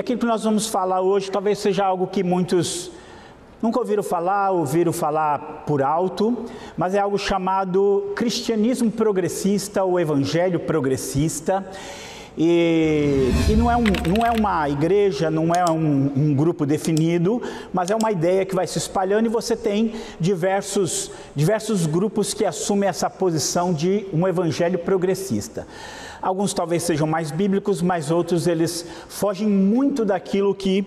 aquilo que nós vamos falar hoje talvez seja algo que muitos nunca ouviram falar por alto, mas é algo chamado cristianismo progressista ou evangelho progressista. E não é uma igreja, não é um grupo definido, mas é uma ideia que vai se espalhando, e você tem diversos grupos que assumem essa posição de um evangelho progressista. Alguns talvez sejam mais bíblicos, mas outros eles fogem muito daquilo que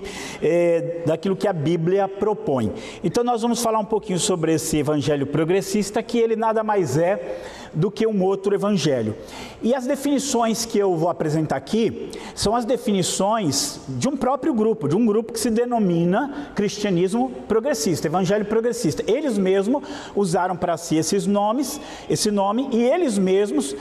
a Bíblia propõe. Então nós vamos falar um pouquinho sobre esse evangelho progressista, que ele nada mais é do que um outro evangelho. E as definições que eu vou apresentar aqui são as definições de um próprio grupo, de um grupo que se denomina cristianismo progressista, evangelho progressista. Eles mesmos usaram para si esse nome, e eles mesmos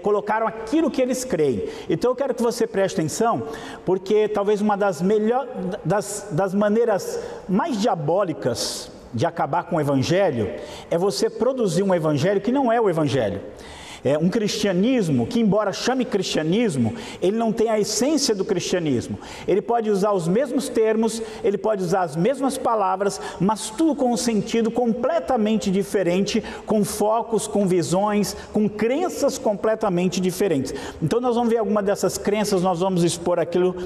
colocaram aquilo que eles creem. Então eu quero que você preste atenção, porque talvez uma das maneiras mais diabólicas de acabar com o evangelho é você produzir um evangelho que não é o evangelho. É um cristianismo que, embora chame cristianismo, ele não tem a essência do cristianismo. Ele pode usar os mesmos termos, ele pode usar as mesmas palavras, mas tudo com um sentido completamente diferente, com focos, com visões, com crenças completamente diferentes. Então nós vamos ver alguma dessas crenças, nós vamos expor aquilo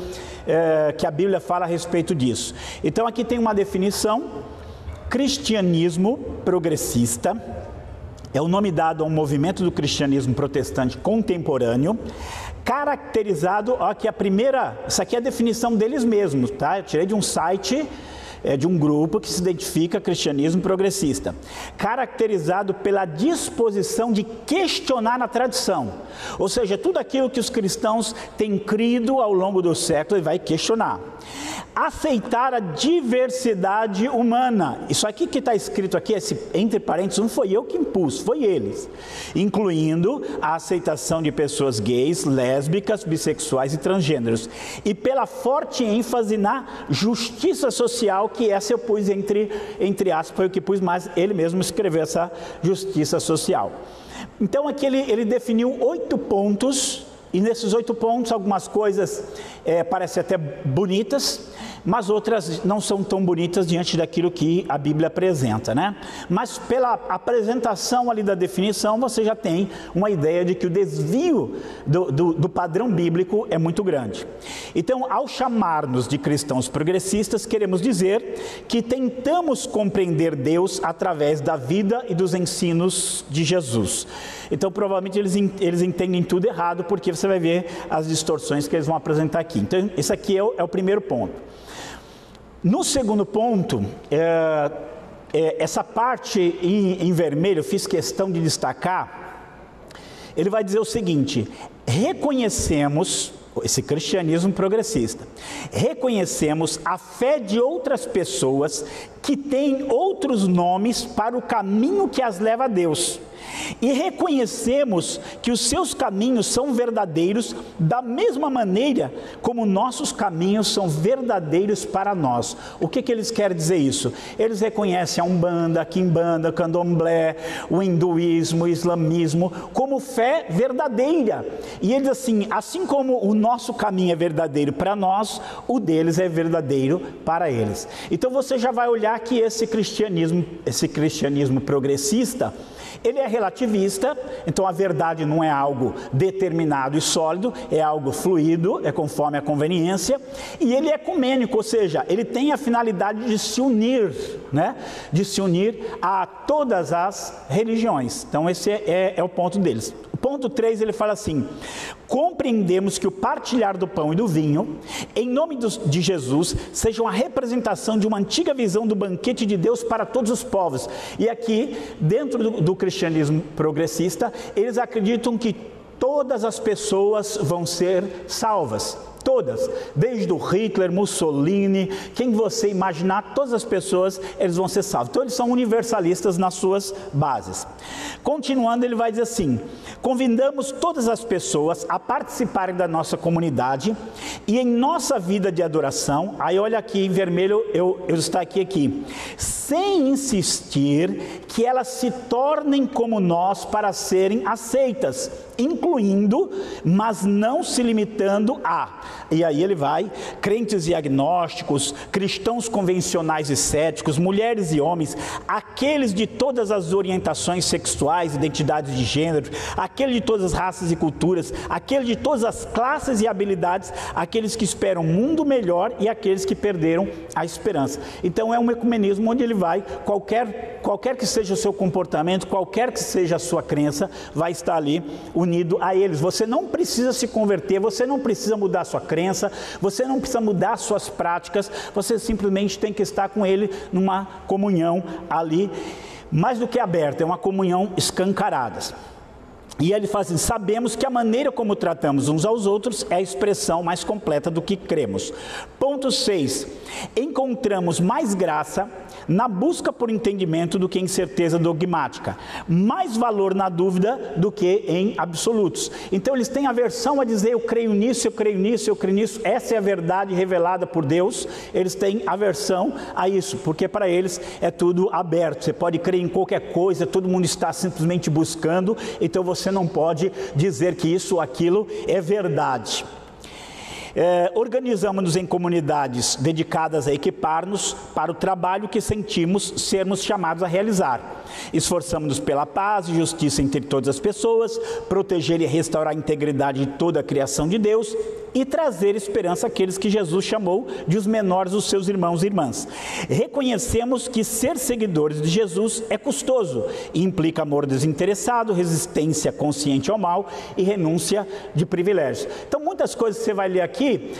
que a Bíblia fala a respeito disso. Então aqui tem uma definição: cristianismo progressista é o nome dado a um movimento do cristianismo protestante contemporâneo, caracterizado, isso aqui é a definição deles mesmos, tá? Eu tirei de um site, de um grupo que se identifica cristianismo progressista, caracterizado pela disposição de questionar a tradição, ou seja, tudo aquilo que os cristãos têm crido ao longo do século, ele vai questionar. Aceitar a diversidade humana, isso aqui que está escrito aqui, entre parênteses, não foi eu que impus, foi eles, incluindo a aceitação de pessoas gays, lésbicas, bissexuais e transgêneros, e pela forte ênfase na justiça social, que essa eu pus entre aspas, foi o que pus, mas ele mesmo escreveu essa justiça social. Então aqui ele definiu 8 pontos, e nesses 8 pontos algumas coisas parecem até bonitas, mas outras não são tão bonitas diante daquilo que a Bíblia apresenta, né? Mas pela apresentação ali da definição, você já tem uma ideia de que o desvio do padrão bíblico é muito grande. Então, ao chamar-nos de cristãos progressistas, queremos dizer que tentamos compreender Deus através da vida e dos ensinos de Jesus. Então, provavelmente eles entendem tudo errado, porque você vai ver as distorções que eles vão apresentar aqui. Então, esse aqui é o primeiro ponto. No segundo ponto, essa parte em vermelho, eu fiz questão de destacar, ele vai dizer o seguinte: reconhecemos, esse cristianismo progressista, reconhecemos a fé de outras pessoas que têm outros nomes para o caminho que as leva a Deus. E reconhecemos que os seus caminhos são verdadeiros da mesma maneira como nossos caminhos são verdadeiros para nós. O que eles querem dizer isso? Eles reconhecem a Umbanda, a Quimbanda, o Candomblé, o hinduísmo, o islamismo como fé verdadeira. E eles assim como o nosso caminho é verdadeiro para nós, o deles é verdadeiro para eles. Então você já vai olhar que esse cristianismo progressista, ele é relativista, então a verdade não é algo determinado e sólido, é algo fluido, é conforme a conveniência, e ele é ecumênico, ou seja, ele tem a finalidade de se unir, né? De se unir a todas as religiões. Então esse é o ponto deles. O ponto 3, ele fala assim: compreendemos que o partilhar do pão e do vinho, em nome de Jesus, seja uma representação de uma antiga visão do banquete de Deus para todos os povos. E aqui, dentro do cristianismo progressista, eles acreditam que todas as pessoas vão ser salvas. Todas, desde o Hitler, Mussolini, quem você imaginar, todas as pessoas, eles vão ser salvos. Então eles são universalistas nas suas bases. Continuando, ele vai dizer assim: convidamos todas as pessoas a participarem da nossa comunidade e em nossa vida de adoração, aí olha aqui em vermelho, eu destaquei aqui, sem insistir que elas se tornem como nós para serem aceitas, incluindo, mas não se limitando a e aí ele vai, crentes e agnósticos, cristãos convencionais e céticos, mulheres e homens, aqueles de todas as orientações sexuais, identidades de gênero, aqueles de todas as raças e culturas, aqueles de todas as classes e habilidades, aqueles que esperam um mundo melhor e aqueles que perderam a esperança. Então é um ecumenismo onde ele vai, qualquer que seja o seu comportamento, qualquer que seja a sua crença, vai estar ali unido a eles. Você não precisa se converter, você não precisa mudar a sua crença, você não precisa mudar suas práticas, você simplesmente tem que estar com ele numa comunhão ali, mais do que aberta, é uma comunhão escancarada. E ele fala assim: sabemos que a maneira como tratamos uns aos outros é a expressão mais completa do que cremos. Ponto 6. Encontramos mais graça na busca por entendimento do que em certeza dogmática. Mais valor na dúvida do que em absolutos. Então eles têm aversão a dizer: eu creio nisso, eu creio nisso, eu creio nisso. Essa é a verdade revelada por Deus. Eles têm aversão a isso, porque para eles é tudo aberto. Você pode crer em qualquer coisa, todo mundo está simplesmente buscando, então você não pode dizer que isso ou aquilo é verdade. Organizamos-nos em comunidades dedicadas a equipar-nos para o trabalho que sentimos sermos chamados a realizar. Esforçamos-nos pela paz e justiça entre todas as pessoas, proteger e restaurar a integridade de toda a criação de Deus e trazer esperança àqueles que Jesus chamou de os menores dos seus irmãos e irmãs. Reconhecemos que ser seguidores de Jesus é custoso e implica amor desinteressado, resistência consciente ao mal e renúncia de privilégios. Então, muitas coisas que você vai ler aqui,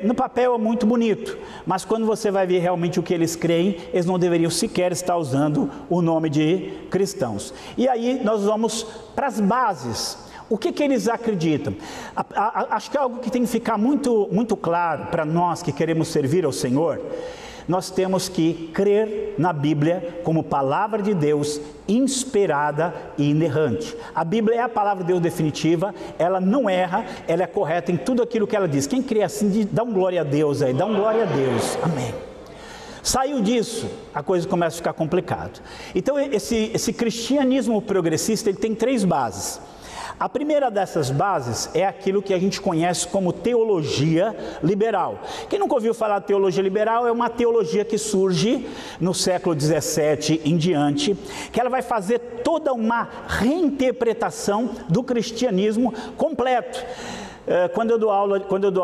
no papel é muito bonito, mas quando você vai ver realmente o que eles creem, eles não deveriam sequer estar usando o nome de cristãos. E aí nós vamos para as bases. O que eles acreditam? Acho que é algo que tem que ficar muito, muito claro para nós que queremos servir ao Senhor. Nós temos que crer na Bíblia como palavra de Deus inspirada e inerrante. A Bíblia é a palavra de Deus definitiva, ela não erra, ela é correta em tudo aquilo que ela diz. Quem crê assim, dá um glória a Deus aí, dá um glória a Deus. Amém. Saiu disso, a coisa começa a ficar complicada. Então esse cristianismo progressista, ele tem 3 bases. A primeira dessas bases é aquilo que a gente conhece como teologia liberal. Quem nunca ouviu falar de teologia liberal, é uma teologia que surge no século 17 em diante, que ela vai fazer toda uma reinterpretação do cristianismo completo. Quando eu dou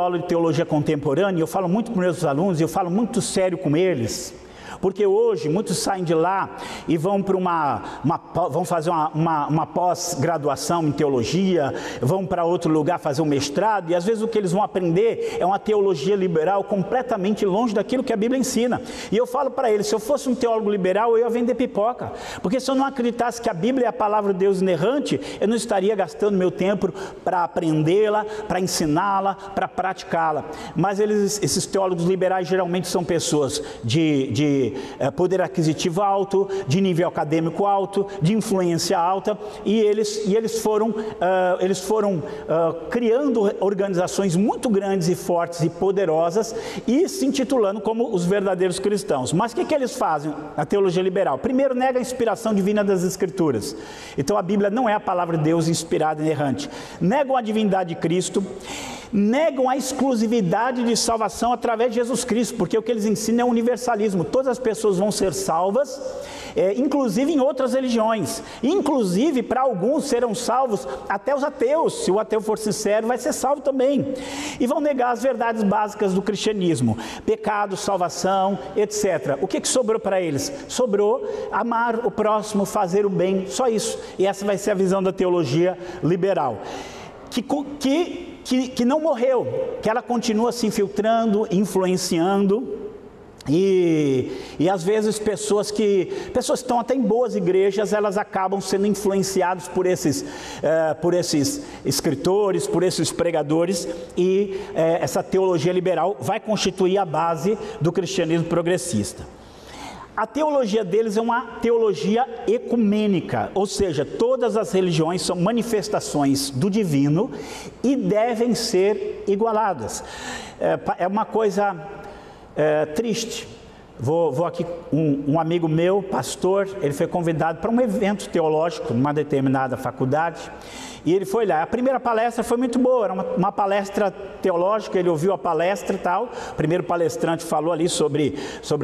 aula de teologia contemporânea, eu falo muito com meus alunos, eu falo muito sério com eles. Porque hoje muitos saem de lá e vão para vão fazer uma pós-graduação em teologia, vão para outro lugar fazer um mestrado, e às vezes o que eles vão aprender é uma teologia liberal completamente longe daquilo que a Bíblia ensina. E eu falo para eles: se eu fosse um teólogo liberal, eu ia vender pipoca, porque se eu não acreditasse que a Bíblia é a palavra de Deus inerrante, eu não estaria gastando meu tempo para aprendê-la, para ensiná-la, para praticá-la. Mas esses teólogos liberais geralmente são pessoas de poder aquisitivo alto, de nível acadêmico alto, de influência alta, e eles foram criando organizações muito grandes e fortes e poderosas e se intitulando como os verdadeiros cristãos. Mas o que eles fazem na teologia liberal? Primeiro, nega a inspiração divina das Escrituras. Então a Bíblia não é a palavra de Deus inspirada e errante. Negam a divindade de Cristo, negam a exclusividade de salvação através de Jesus Cristo, porque o que eles ensinam é universalismo. Todas as pessoas vão ser salvas, inclusive em outras religiões. Inclusive, para alguns serão salvos até os ateus. Se o ateu for sincero, vai ser salvo também. E vão negar as verdades básicas do cristianismo: pecado, salvação, etc. O que sobrou para eles? Sobrou amar o próximo, fazer o bem, só isso. E essa vai ser a visão da teologia liberal, que não morreu, que ela continua se infiltrando, influenciando, e às vezes pessoas que estão até em boas igrejas, elas acabam sendo influenciadas por esses escritores, por esses pregadores, e essa teologia liberal vai constituir a base do cristianismo progressista. A teologia deles é uma teologia ecumênica, ou seja, todas as religiões são manifestações do divino e devem ser igualadas. É uma coisa triste. Vou aqui, um amigo meu, pastor, ele foi convidado para um evento teológico numa determinada faculdade, e ele foi lá. A primeira palestra foi muito boa, era uma palestra teológica, ele ouviu a palestra e tal. O primeiro palestrante falou ali sobre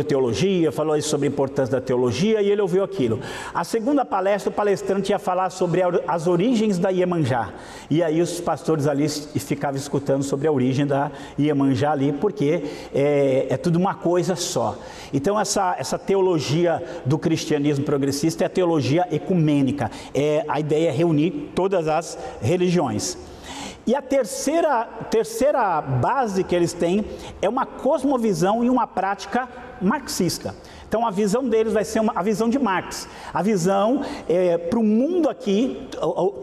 teologia, falou ali sobre a importância da teologia, e ele ouviu aquilo. A segunda palestra, o palestrante ia falar sobre as origens da Iemanjá, e aí os pastores ali ficavam escutando sobre a origem da Iemanjá ali, porque é tudo uma coisa só. Então essa teologia do cristianismo progressista é a teologia ecumênica, a ideia é reunir todas as religiões. E a terceira base que eles têm é uma cosmovisão e uma prática marxista. Então a visão deles vai ser a visão de Marx, a visão para o mundo aqui,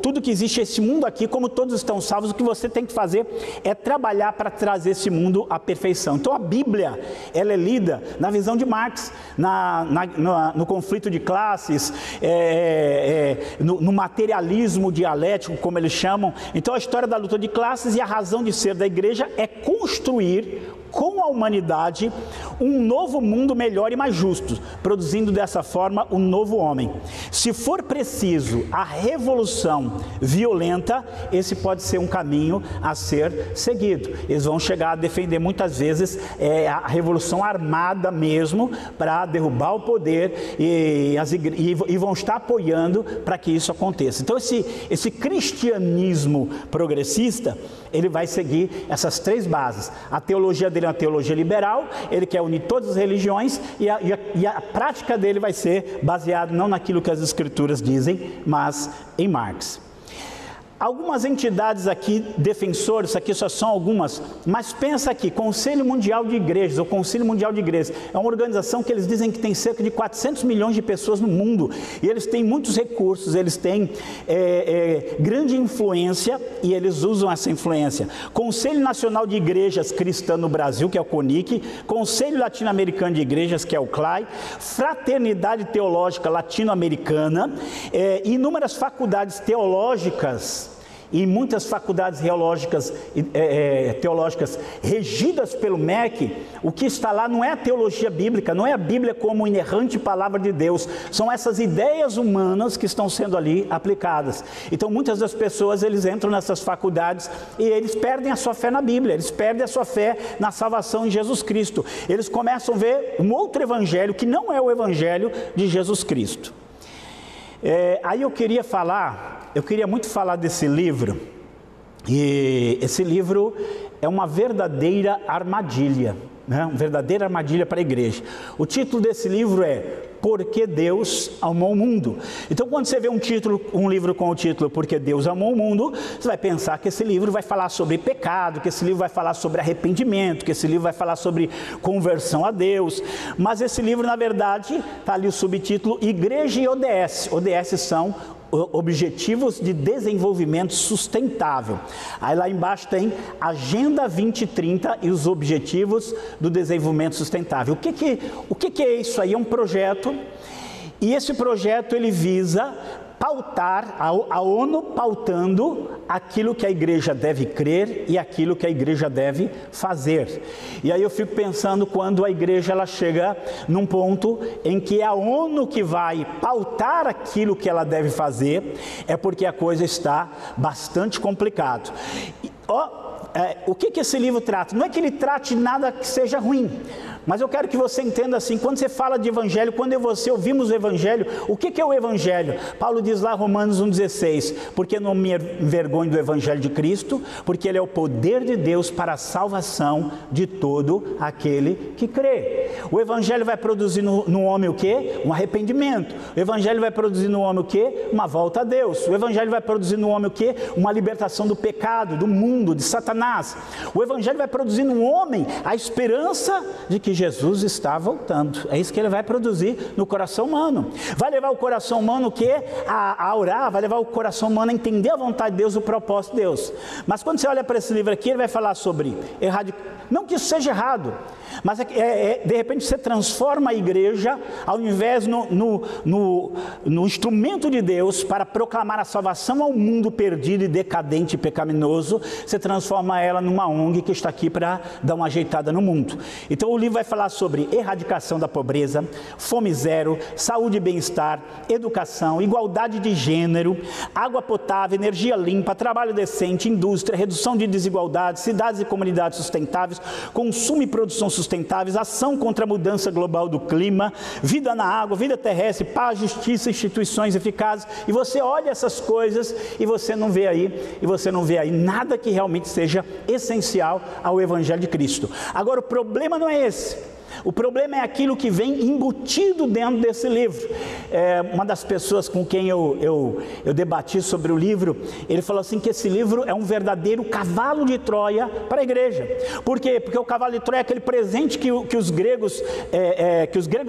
tudo que existe esse mundo aqui, como todos estão salvos, o que você tem que fazer é trabalhar para trazer esse mundo à perfeição. Então a Bíblia, ela é lida na visão de Marx, no conflito de classes, no materialismo dialético, como eles chamam. Então a história da luta de classes e a razão de ser da igreja é construir com a humanidade um novo mundo melhor e mais justo, produzindo dessa forma um novo homem. Se for preciso a revolução violenta, esse pode ser um caminho a ser seguido. Eles vão chegar a defender muitas vezes a revolução armada mesmo, para derrubar o poder, e vão estar apoiando para que isso aconteça. Então esse cristianismo progressista, ele vai seguir essas três bases. A teologia dele é uma teologia liberal, ele quer unir todas as religiões, e a prática dele vai ser baseada não naquilo que as escrituras dizem, mas em Marx. Algumas entidades aqui, defensores, aqui só são algumas, mas pensa aqui, Conselho Mundial de Igrejas, ou Conselho Mundial de Igrejas, é uma organização que eles dizem que tem cerca de 400 milhões de pessoas no mundo, e eles têm muitos recursos, eles têm grande influência, e eles usam essa influência. Conselho Nacional de Igrejas Cristãs no Brasil, que é o CONIC, Conselho Latino-Americano de Igrejas, que é o CLAI, Fraternidade Teológica Latino-Americana, inúmeras faculdades teológicas, e muitas faculdades teológicas regidas pelo MEC. O que está lá não é a teologia bíblica, não é a Bíblia como inerrante palavra de Deus, são essas ideias humanas que estão sendo ali aplicadas. Então muitas das pessoas, eles entram nessas faculdades e eles perdem a sua fé na Bíblia, eles perdem a sua fé na salvação em Jesus Cristo, eles começam a ver um outro evangelho que não é o evangelho de Jesus Cristo. Aí eu queria muito falar desse livro, e esse livro é uma verdadeira armadilha, né? Uma verdadeira armadilha para a igreja. O título desse livro é Porque Deus Amou o Mundo. Então quando você vê um livro com o título Porque Deus Amou o Mundo, você vai pensar que esse livro vai falar sobre pecado, que esse livro vai falar sobre arrependimento, que esse livro vai falar sobre conversão a Deus. Mas esse livro, na verdade, está ali o subtítulo Igreja e ODS. ODS são Objetivos de Desenvolvimento Sustentável. Aí lá embaixo tem Agenda 2030 e os Objetivos do Desenvolvimento Sustentável. O que é isso aí? É um projeto, e esse projeto ele visa pautar, a ONU pautando aquilo que a igreja deve crer e aquilo que a igreja deve fazer. E aí eu fico pensando, quando a igreja ela chega num ponto em que é a ONU que vai pautar aquilo que ela deve fazer, é porque a coisa está bastante complicada. O que esse livro trata? Não é que ele trate nada que seja ruim, mas eu quero que você entenda assim, quando você fala de evangelho, quando eu e você ouvimos o evangelho, o que é o evangelho? Paulo diz lá, Romanos 1,16, porque não me envergonho do evangelho de Cristo, porque ele é o poder de Deus para a salvação de todo aquele que crê. O evangelho vai produzir no homem o quê? Um arrependimento. O evangelho vai produzir no homem o quê? Uma volta a Deus. O evangelho vai produzir no homem o quê? Uma libertação do pecado, do mundo, de Satanás. O evangelho vai produzir no homem a esperança de que Jesus está voltando. É isso que ele vai produzir no coração humano. Vai levar o coração humano o quê? A orar, vai levar o coração humano a entender a vontade de Deus, o propósito de Deus. Mas quando você olha para esse livro aqui, ele vai falar sobre não que isso seja errado, mas de repente você transforma a igreja, ao invés no instrumento de Deus para proclamar a salvação ao mundo perdido e decadente e pecaminoso, você transforma ela numa ONG que está aqui para dar uma ajeitada no mundo. Então o livro vai falar sobre erradicação da pobreza, fome zero, saúde e bem-estar, educação, igualdade de gênero, água potável, energia limpa, trabalho decente, indústria, redução de desigualdades, cidades e comunidades sustentáveis, consumo e produção sustentáveis, ação contra a mudança global do clima, vida na água, vida terrestre, paz, justiça, instituições eficazes. E você olha essas coisas e você não vê aí nada que realmente seja essencial ao Evangelho de Cristo. Agora, o problema não é esse. O problema é aquilo que vem embutido dentro desse livro. Uma das pessoas com quem eu debati sobre o livro, ele falou assim que esse livro é um verdadeiro cavalo de Troia para a igreja. Por quê? Porque o cavalo de Troia é aquele presente que os gregos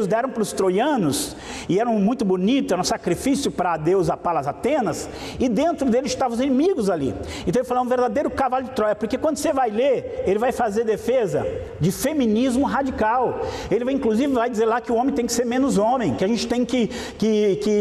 deram para os troianos, e era muito bonito, era um sacrifício para a deusa Palas Atenas, e dentro dele estavam os inimigos ali. Então ele falou, é um verdadeiro cavalo de Troia, porque quando você vai ler, ele vai fazer defesa de feminismo radical. Ele vai, inclusive, vai dizer lá que o homem tem que ser menos homem, que a gente tem que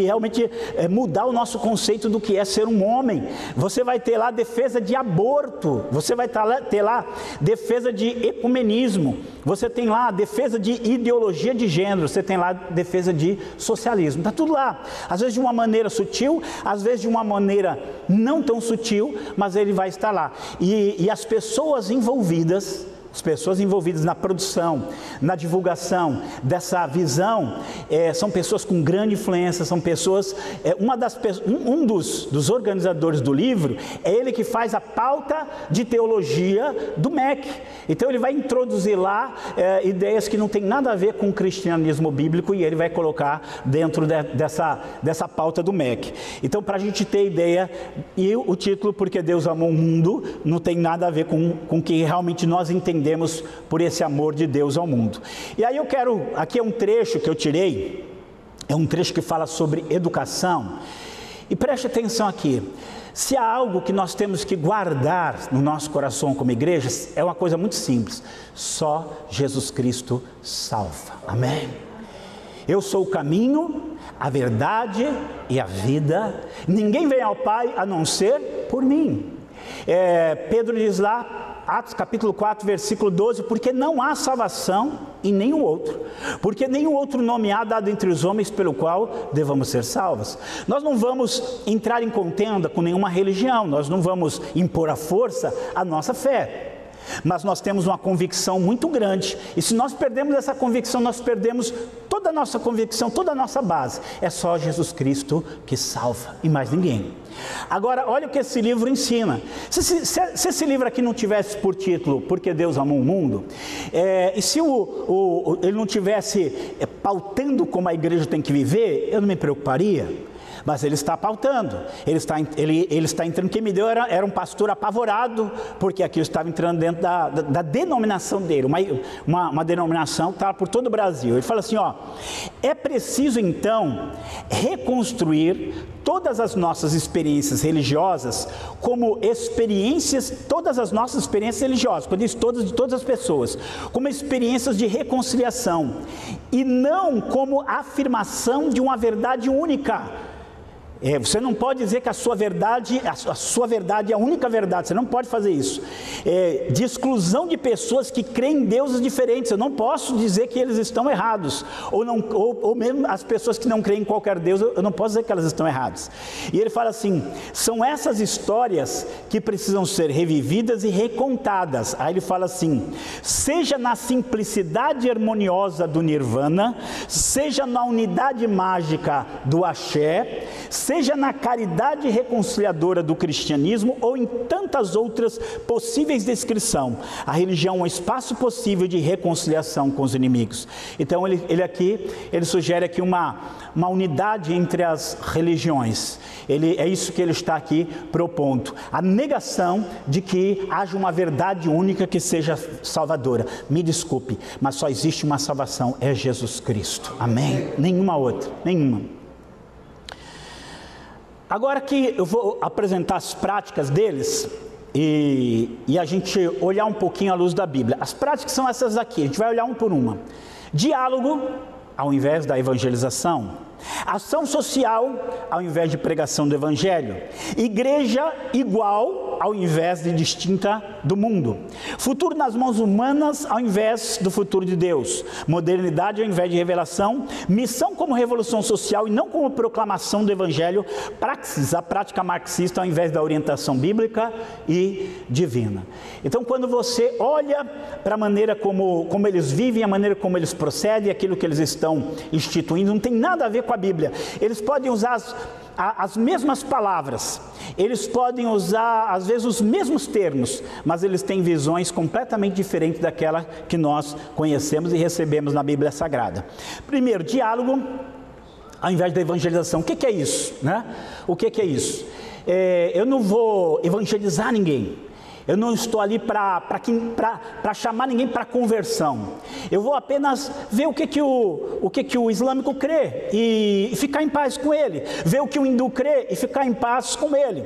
realmente mudar o nosso conceito do que é ser um homem. Você vai ter lá defesa de aborto, você vai ter lá defesa de ecumenismo, você tem lá defesa de ideologia de gênero, você tem lá defesa de socialismo, está tudo lá. Às vezes de uma maneira sutil, às vezes de uma maneira não tão sutil, mas ele vai estar lá. E as pessoas envolvidas na produção, na divulgação dessa visão, são pessoas com grande influência, são pessoas, um dos organizadores do livro, é ele que faz a pauta de teologia do MEC. Então ele vai introduzir lá ideias que não tem nada a ver com o cristianismo bíblico, e ele vai colocar dentro dessa pauta do MEC. Então, para a gente ter ideia, e o título, Porque Deus Amou o Mundo, não tem nada a ver com o que realmente nós entendemos por esse amor de Deus ao mundo. E aí aqui é um trecho que eu tirei, é um trecho que fala sobre educação, e preste atenção aqui. Se há algo que nós temos que guardar no nosso coração como igreja, é uma coisa muito simples: só Jesus Cristo salva. Amém? Eu sou o caminho, a verdade e a vida, ninguém vem ao Pai a não ser por mim. Pedro diz lá, Atos capítulo 4, versículo 12, porque não há salvação em nenhum outro, porque nenhum outro nome há dado entre os homens pelo qual devamos ser salvos. Nós não vamos entrar em contenda com nenhuma religião, nós não vamos impor à força a nossa fé, mas nós temos uma convicção muito grande, e se nós perdemos essa convicção, nós perdemos toda a nossa convicção, toda a nossa base. É só Jesus Cristo que salva, e mais ninguém. Agora, olha o que esse livro ensina. Se esse livro aqui não tivesse por título Porque Deus Amou o Mundo, e se ele não tivesse pautando como a igreja tem que viver, eu não me preocuparia. Mas ele está pautando, ele está entrando. Quem me deu era um pastor apavorado, porque aqui eu estava entrando dentro da denominação dele, uma denominação que estava por todo o Brasil. Ele fala assim, é preciso então reconstruir todas as nossas experiências religiosas como todas as nossas experiências religiosas, quando diz todas, de todas as pessoas, como experiências de reconciliação, e não como afirmação de uma verdade única. Você não pode dizer que a sua verdade é a única verdade, você não pode fazer isso. De exclusão de pessoas que creem em deuses diferentes, eu não posso dizer que eles estão errados, ou mesmo as pessoas que não creem em qualquer Deus, eu não posso dizer que elas estão erradas. E ele fala assim, são essas histórias que precisam ser revividas e recontadas. Aí ele fala assim, seja na simplicidade harmoniosa do Nirvana, seja na unidade mágica do Axé, seja na caridade reconciliadora do cristianismo ou em tantas outras possíveis descrição, a religião é um espaço possível de reconciliação com os inimigos. Então ele sugere aqui uma unidade entre as religiões. É isso que ele está aqui propondo, a negação de que haja uma verdade única que seja salvadora. Me desculpe, mas só existe uma salvação, é Jesus Cristo. Amém? Nenhuma outra, nenhuma. Agora que eu vou apresentar as práticas deles e a gente olhar um pouquinho à luz da Bíblia. As práticas são essas aqui, a gente vai olhar uma por uma. Diálogo, ao invés da evangelização. Ação social, ao invés de pregação do Evangelho. Igreja igual ao invés de distinta do mundo. Futuro nas mãos humanas ao invés do futuro de Deus. Modernidade ao invés de revelação. Missão como revolução social e não como proclamação do evangelho. Praxis, a prática marxista ao invés da orientação bíblica e divina. Então, quando você olha para a maneira como eles vivem, a maneira como eles procedem, aquilo que eles estão instituindo, não tem nada a ver com a Bíblia. Eles podem usar as mesmas palavras, eles podem usar às vezes os mesmos termos, mas eles têm visões completamente diferentes daquela que nós conhecemos e recebemos na Bíblia Sagrada. Primeiro, diálogo ao invés da evangelização. O que é isso, né? O que é isso? Eu não vou evangelizar ninguém. Eu não estou ali para chamar ninguém para conversão. Eu vou apenas ver o que o islâmico crê e ficar em paz com ele. Ver o que o hindu crê e ficar em paz com ele.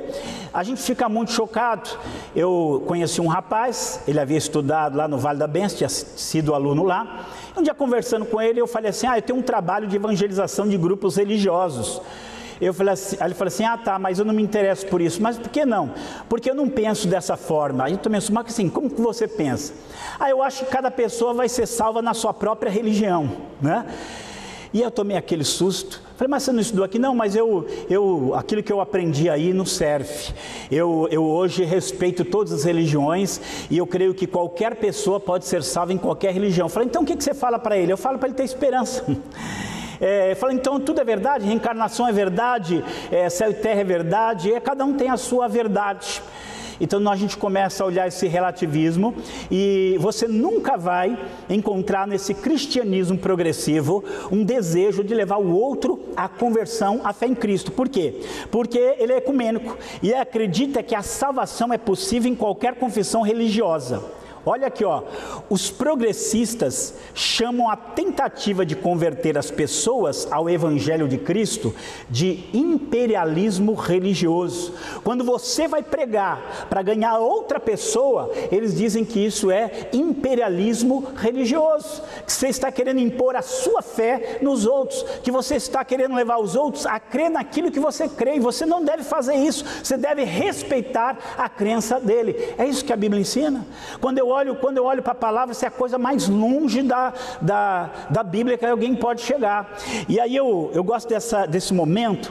A gente fica muito chocado. Eu conheci um rapaz, ele havia estudado lá no Vale da Benção, tinha sido aluno lá. Um dia conversando com ele, eu falei assim, eu tenho um trabalho de evangelização de grupos religiosos. Eu falei assim, ele falou assim, tá, mas eu não me interesso por isso. Mas por que não? Porque eu não penso dessa forma. Aí eu também disse, mas assim, como que você pensa? Eu acho que cada pessoa vai ser salva na sua própria religião, né? E eu tomei aquele susto. Falei, mas você não estudou aqui? Não, mas aquilo que eu aprendi aí não serve. Eu hoje respeito todas as religiões e eu creio que qualquer pessoa pode ser salva em qualquer religião. Falei, então o que você fala para ele? Eu falo para ele ter esperança. Fala, então tudo é verdade, reencarnação é verdade, céu e terra é verdade, cada um tem a sua verdade. Então a gente começa a olhar esse relativismo e você nunca vai encontrar nesse cristianismo progressivo um desejo de levar o outro à conversão, à fé em Cristo. Por quê? Porque ele é ecumênico e acredita que a salvação é possível em qualquer confissão religiosa. Olha aqui, os progressistas chamam a tentativa de converter as pessoas ao Evangelho de Cristo de imperialismo religioso. Quando você vai pregar para ganhar outra pessoa, eles dizem que isso é imperialismo religioso, que você está querendo impor a sua fé nos outros, que você está querendo levar os outros a crer naquilo que você crê, e você não deve fazer isso, você deve respeitar a crença dele. É isso que a Bíblia ensina. Quando eu olho para a palavra, isso é a coisa mais longe da Bíblia que alguém pode chegar. E aí eu gosto desse momento,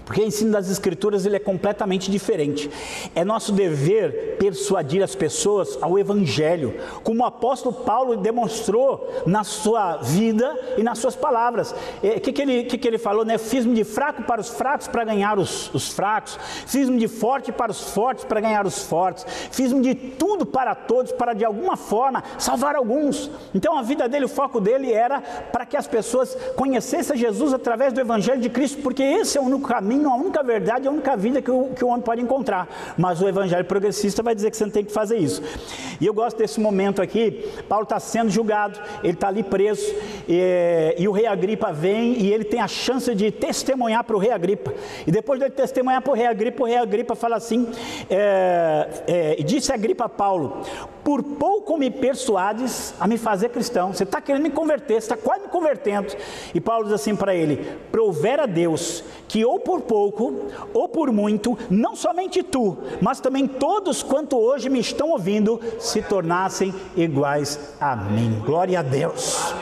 porque o ensino das Escrituras ele é completamente diferente. É nosso dever persuadir as pessoas ao Evangelho, como o apóstolo Paulo demonstrou na sua vida e nas suas palavras. O que ele falou, né? Fiz-me de fraco para os fracos para ganhar os fracos, fiz-me de forte para os fortes para ganhar os fortes, fiz-me de tudo para todos para de alguma forma salvar alguns. Então a vida dele, o foco dele era para que as pessoas conhecessem Jesus através do Evangelho de Cristo, porque esse é o único caminho, a única verdade, a única vida que o homem pode encontrar. Mas o evangelho progressista vai dizer que você não tem que fazer isso. E eu gosto desse momento aqui. Paulo está sendo julgado, ele está ali preso, e o rei Agripa vem e ele tem a chance de testemunhar para o rei Agripa. E depois de testemunhar para o rei Agripa fala assim, e disse Agripa a Paulo, por pouco me persuades a me fazer cristão. Você está querendo me converter, você está quase me convertendo. E Paulo diz assim para ele, prover a Deus que ou por pouco, ou por muito, não somente tu, mas também todos quanto hoje me estão ouvindo, se tornassem iguais a mim. Glória a Deus.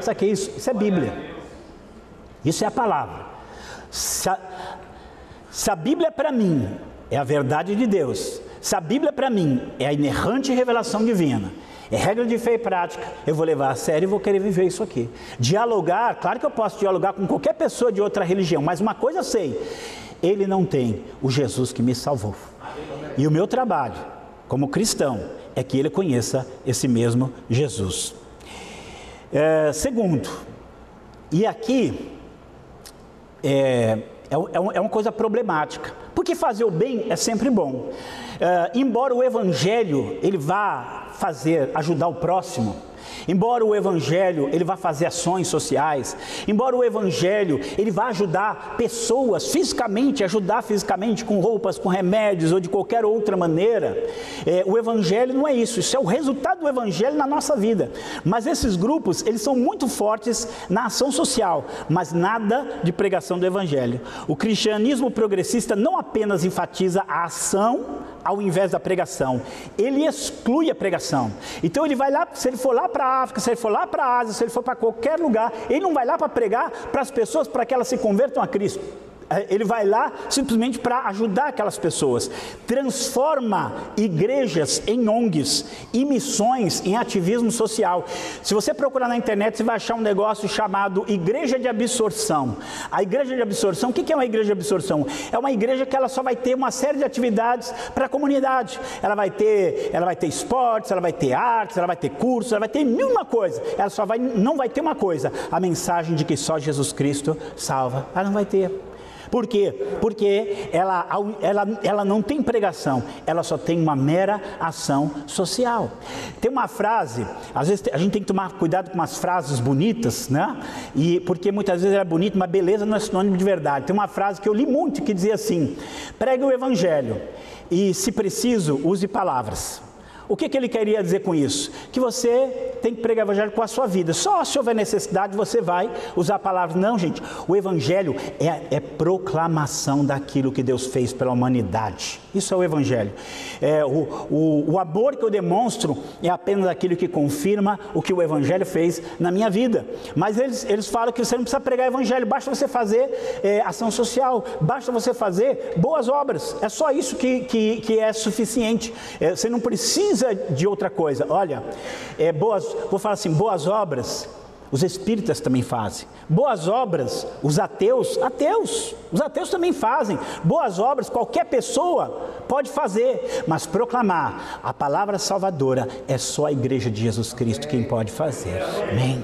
Sabe o que é isso? Isso é Bíblia. Isso é a palavra. Se a Bíblia para mim é a verdade de Deus, se a Bíblia para mim é a inerrante revelação divina, é regra de fé e prática, eu vou levar a sério e vou querer viver isso aqui. Dialogar, claro que eu posso dialogar com qualquer pessoa de outra religião, mas uma coisa eu sei, ele não tem o Jesus que me salvou. E o meu trabalho, como cristão, é que ele conheça esse mesmo Jesus. Segundo, e aqui é uma coisa problemática, porque fazer o bem é sempre bom. Embora o evangelho ele vá ajudar o próximo, embora o evangelho ele vá fazer ações sociais, embora o evangelho ele vá ajudar pessoas fisicamente, ajudar fisicamente com roupas, com remédios ou de qualquer outra maneira, o evangelho não é isso, isso é o resultado do evangelho na nossa vida. Mas esses grupos, eles são muito fortes na ação social, mas nada de pregação do evangelho. O cristianismo progressista não apenas enfatiza a ação ao invés da pregação, ele exclui a pregação. Então ele vai lá, se ele for lá para a África, se ele for lá para a Ásia, se ele for para qualquer lugar, ele não vai lá para pregar para as pessoas para que elas se convertam a Cristo. Ele vai lá simplesmente para ajudar aquelas pessoas. Transforma igrejas em ONGs e missões em ativismo social. Se você procurar na internet, você vai achar um negócio chamado Igreja de Absorção. A Igreja de Absorção, o que é uma Igreja de Absorção? É uma igreja que ela só vai ter uma série de atividades para a comunidade. Ela vai ter esportes, ela vai ter artes, ela vai ter cursos, ela vai ter mil uma coisa. Ela não vai ter uma coisa, a mensagem de que só Jesus Cristo salva. Ela não vai ter. Por quê? Porque ela não tem pregação, ela só tem uma mera ação social. Tem uma frase, às vezes a gente tem que tomar cuidado com umas frases bonitas, né? Porque muitas vezes ela é bonita, mas beleza não é sinônimo de verdade. Tem uma frase que eu li muito que dizia assim: pregue o evangelho e, se preciso, use palavras. O que ele queria dizer com isso? Que você tem que pregar o evangelho com a sua vida. Só se houver necessidade você vai usar palavras. Não, gente, o evangelho é proclamação daquilo que Deus fez pela humanidade. Isso é o evangelho. O amor que eu demonstro é apenas aquilo que confirma o que o evangelho fez na minha vida. Mas eles falam que você não precisa pregar o evangelho, basta você fazer ação social, basta você fazer boas obras. É só isso que é suficiente. Você não precisa de outra coisa. Olha, vou falar assim, boas obras os espíritas também fazem. Boas obras os ateus também fazem. Boas obras qualquer pessoa pode fazer, mas proclamar a palavra salvadora é só a igreja de Jesus Cristo quem pode fazer. Amém.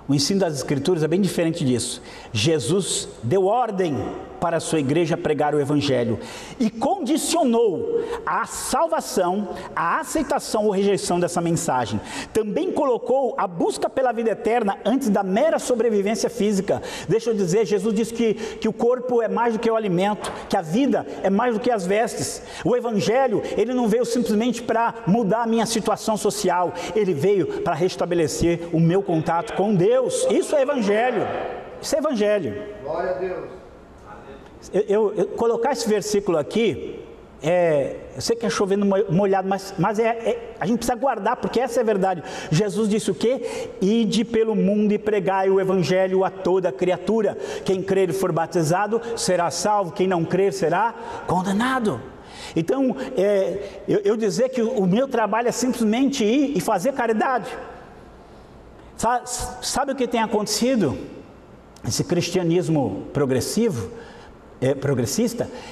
O ensino das Escrituras é bem diferente disso. Jesus deu ordem para a sua igreja pregar o evangelho e condicionou a salvação, a aceitação ou rejeição dessa mensagem. Também colocou a busca pela vida eterna antes da mera sobrevivência física. Deixa eu dizer, Jesus disse que o corpo é mais do que o alimento, que a vida é mais do que as vestes. O evangelho, ele não veio simplesmente para mudar a minha situação social, ele veio para restabelecer o meu contato com Deus. Isso é evangelho. Isso é evangelho. Glória a Deus. Eu colocar esse versículo aqui, eu sei que é chovendo molhado, mas a gente precisa guardar, porque essa é a verdade. Jesus disse o quê? Ide pelo mundo e pregai o evangelho a toda criatura. Quem crer e for batizado será salvo, quem não crer será condenado. Então, eu dizer que o meu trabalho é simplesmente ir e fazer caridade. Sabe o que tem acontecido? Esse cristianismo progressista,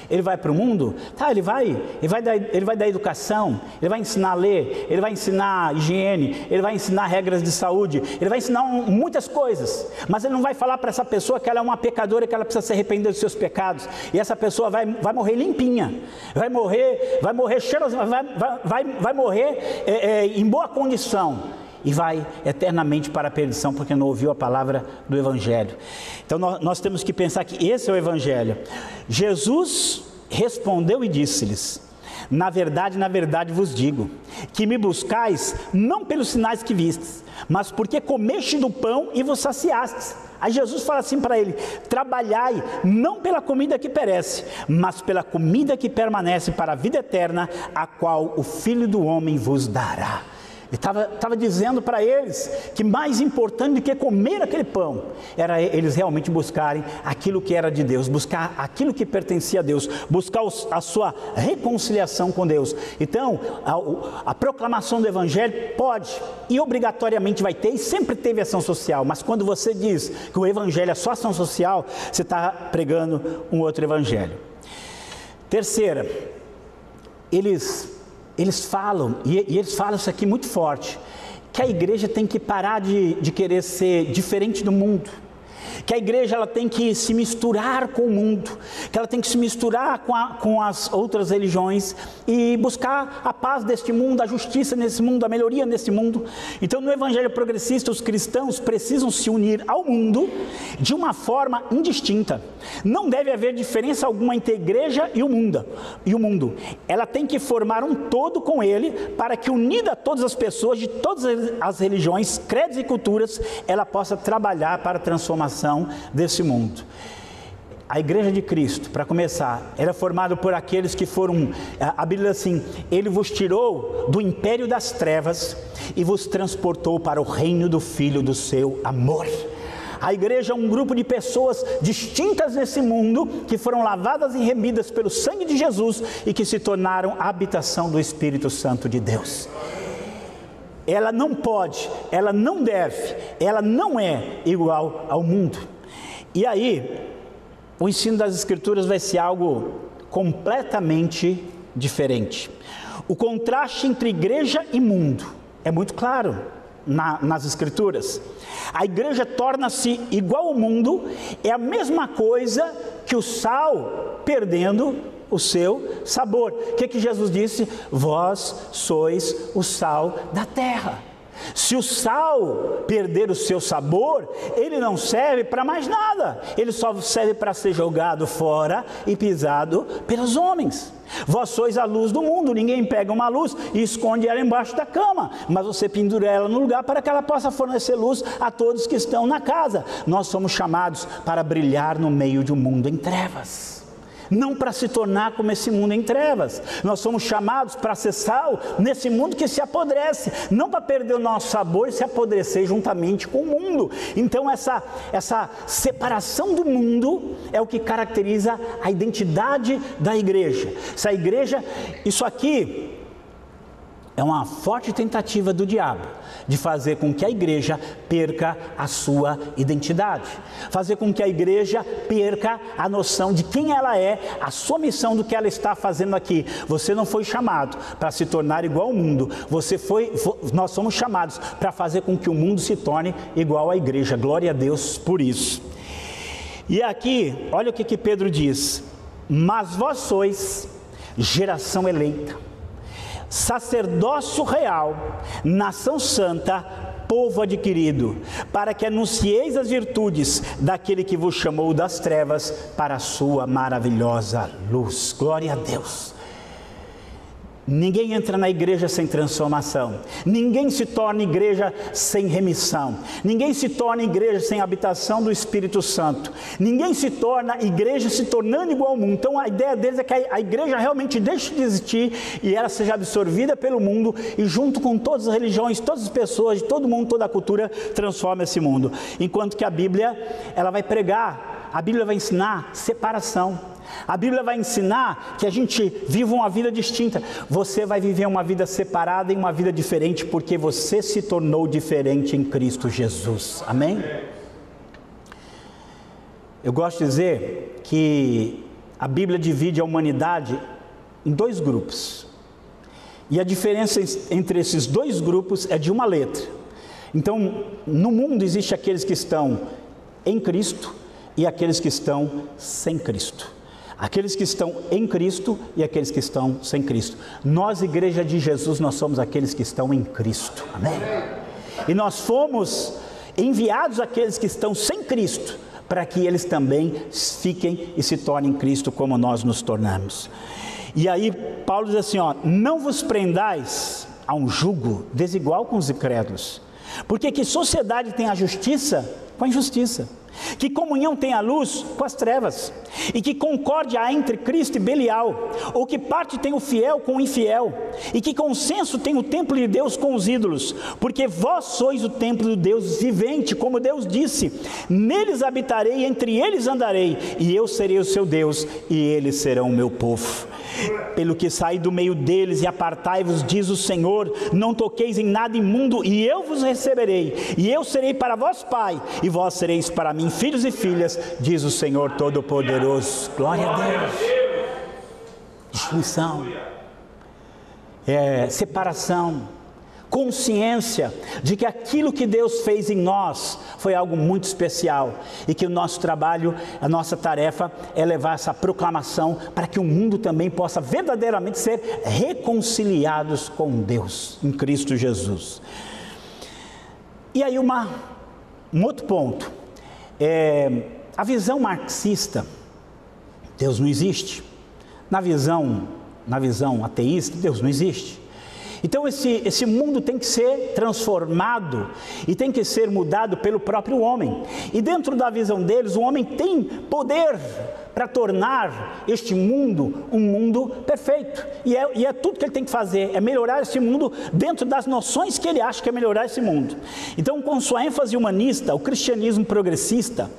ele vai para o mundo, ele vai dar educação, ele vai ensinar a ler, ele vai ensinar higiene, ele vai ensinar regras de saúde, ele vai ensinar muitas coisas, mas ele não vai falar para essa pessoa que ela é uma pecadora e que ela precisa se arrepender dos seus pecados, e essa pessoa vai morrer limpinha, vai morrer cheirosa, vai morrer em boa condição, e vai eternamente para a perdição, porque não ouviu a palavra do evangelho. Então nós temos que pensar que esse é o evangelho. Jesus respondeu e disse-lhes: na verdade vos digo, que me buscais não pelos sinais que vistes, mas porque comeste do pão e vos saciastes. Aí Jesus fala assim para ele: trabalhai não pela comida que perece, mas pela comida que permanece para a vida eterna, a qual o Filho do Homem vos dará. Ele estava dizendo para eles que mais importante do que comer aquele pão era eles realmente buscarem aquilo que era de Deus, buscar aquilo que pertencia a Deus, buscar a sua reconciliação com Deus. Então a proclamação do evangelho pode e obrigatoriamente vai ter, e sempre teve ação social, mas quando você diz que o evangelho é só ação social, você está pregando um outro evangelho. Terceira, eles falam, e eles falam isso aqui muito forte, que a igreja tem que parar de querer ser diferente do mundo, que a igreja ela tem que se misturar com o mundo, que ela tem que se misturar com as outras religiões e buscar a paz deste mundo, a justiça nesse mundo, a melhoria nesse mundo. Então, no evangelho progressista, os cristãos precisam se unir ao mundo de uma forma indistinta. Não deve haver diferença alguma entre a igreja e o mundo. Ela tem que formar um todo com ele, para que, unida a todas as pessoas de todas as religiões, credos e culturas, ela possa trabalhar para a transformação desse mundo. A igreja de Cristo, para começar, era formada por aqueles que foram, a Bíblia diz assim: Ele vos tirou do império das trevas e vos transportou para o reino do Filho do seu amor. A igreja é um grupo de pessoas distintas nesse mundo, que foram lavadas e remidas pelo sangue de Jesus e que se tornaram a habitação do Espírito Santo de Deus. Ela não pode, ela não deve, ela não é igual ao mundo. E aí, o ensino das Escrituras vai ser algo completamente diferente. O contraste entre igreja e mundo é muito claro nas Escrituras. A igreja torna-se igual ao mundo, é a mesma coisa que o sal perdendo o seu sabor. O que Jesus disse? Vós sois o sal da terra. Se o sal perder o seu sabor, ele não serve para mais nada. Ele só serve para ser jogado fora e pisado pelos homens. Vós sois a luz do mundo. Ninguém pega uma luz e esconde ela embaixo da cama, mas você pendura ela no lugar para que ela possa fornecer luz a todos que estão na casa. Nós somos chamados para brilhar no meio de um mundo em trevas, não para se tornar como esse mundo em trevas. Nós somos chamados para ser sal nesse mundo que se apodrece, não para perder o nosso sabor e se apodrecer juntamente com o mundo. Então essa separação do mundo é o que caracteriza a identidade da igreja. Essa igreja, isso aqui é uma forte tentativa do diabo de fazer com que a igreja perca a sua identidade, fazer com que a igreja perca a noção de quem ela é, a sua missão, do que ela está fazendo aqui. Você não foi chamado para se tornar igual ao mundo, nós somos chamados para fazer com que o mundo se torne igual à igreja. Glória a Deus por isso. E aqui, olha o que Pedro diz: mas vós sois geração eleita, sacerdócio real, nação santa, povo adquirido, para que anuncieis as virtudes daquele que vos chamou das trevas para a sua maravilhosa luz. Glória a Deus. Ninguém entra na igreja sem transformação, ninguém se torna igreja sem remissão, ninguém se torna igreja sem habitação do Espírito Santo, ninguém se torna igreja se tornando igual ao mundo. Então a ideia deles é que a igreja realmente deixe de existir e ela seja absorvida pelo mundo, e junto com todas as religiões, todas as pessoas, de todo mundo, toda a cultura, transforma esse mundo. Enquanto que a Bíblia, ela vai pregar, a Bíblia vai ensinar separação. A Bíblia vai ensinar que a gente viva uma vida distinta. Você vai viver uma vida separada e uma vida diferente, porque você se tornou diferente em Cristo Jesus. Amém? Eu gosto de dizer que a Bíblia divide a humanidade em dois grupos. E a diferença entre esses dois grupos é de uma letra. Então, no mundo existe aqueles que estão em Cristo e aqueles que estão sem Cristo. Aqueles que estão em Cristo e aqueles que estão sem Cristo. Nós, igreja de Jesus, nós somos aqueles que estão em Cristo. Amém? E nós fomos enviados àqueles que estão sem Cristo, para que eles também fiquem e se tornem Cristo como nós nos tornamos. E aí Paulo diz assim, não vos prendais a um jugo desigual com os incrédulos, porque que sociedade tem a justiça com a injustiça? Que comunhão tem a luz com as trevas? E que concórdia há entre Cristo e Belial? Ou que parte tem o fiel com o infiel? E que consenso tem o templo de Deus com os ídolos? Porque vós sois o templo do Deus vivente, como Deus disse: neles habitarei, entre eles andarei, e eu serei o seu Deus, e eles serão o meu povo. Pelo que saí do meio deles e apartai-vos, diz o Senhor, não toqueis em nada imundo, e eu vos receberei, e eu serei para vós pai, e vós sereis para mim filhos e filhas, diz o Senhor Todo-Poderoso. Glória a Deus. Distinção, separação. consciência de que aquilo que Deus fez em nós foi algo muito especial e que o nosso trabalho, a nossa tarefa é levar essa proclamação para que o mundo também possa verdadeiramente ser reconciliados com Deus em Cristo Jesus. E aí um outro ponto, a visão marxista, Deus não existe. Na visão ateísta, Deus não existe. Então esse mundo tem que ser transformado e tem que ser mudado pelo próprio homem. E dentro da visão deles, o homem tem poder para tornar este mundo um mundo perfeito. E é tudo que ele tem que fazer, é melhorar esse mundo dentro das noções que ele acha que é melhorar esse mundo. Então, com sua ênfase humanista, o cristianismo progressista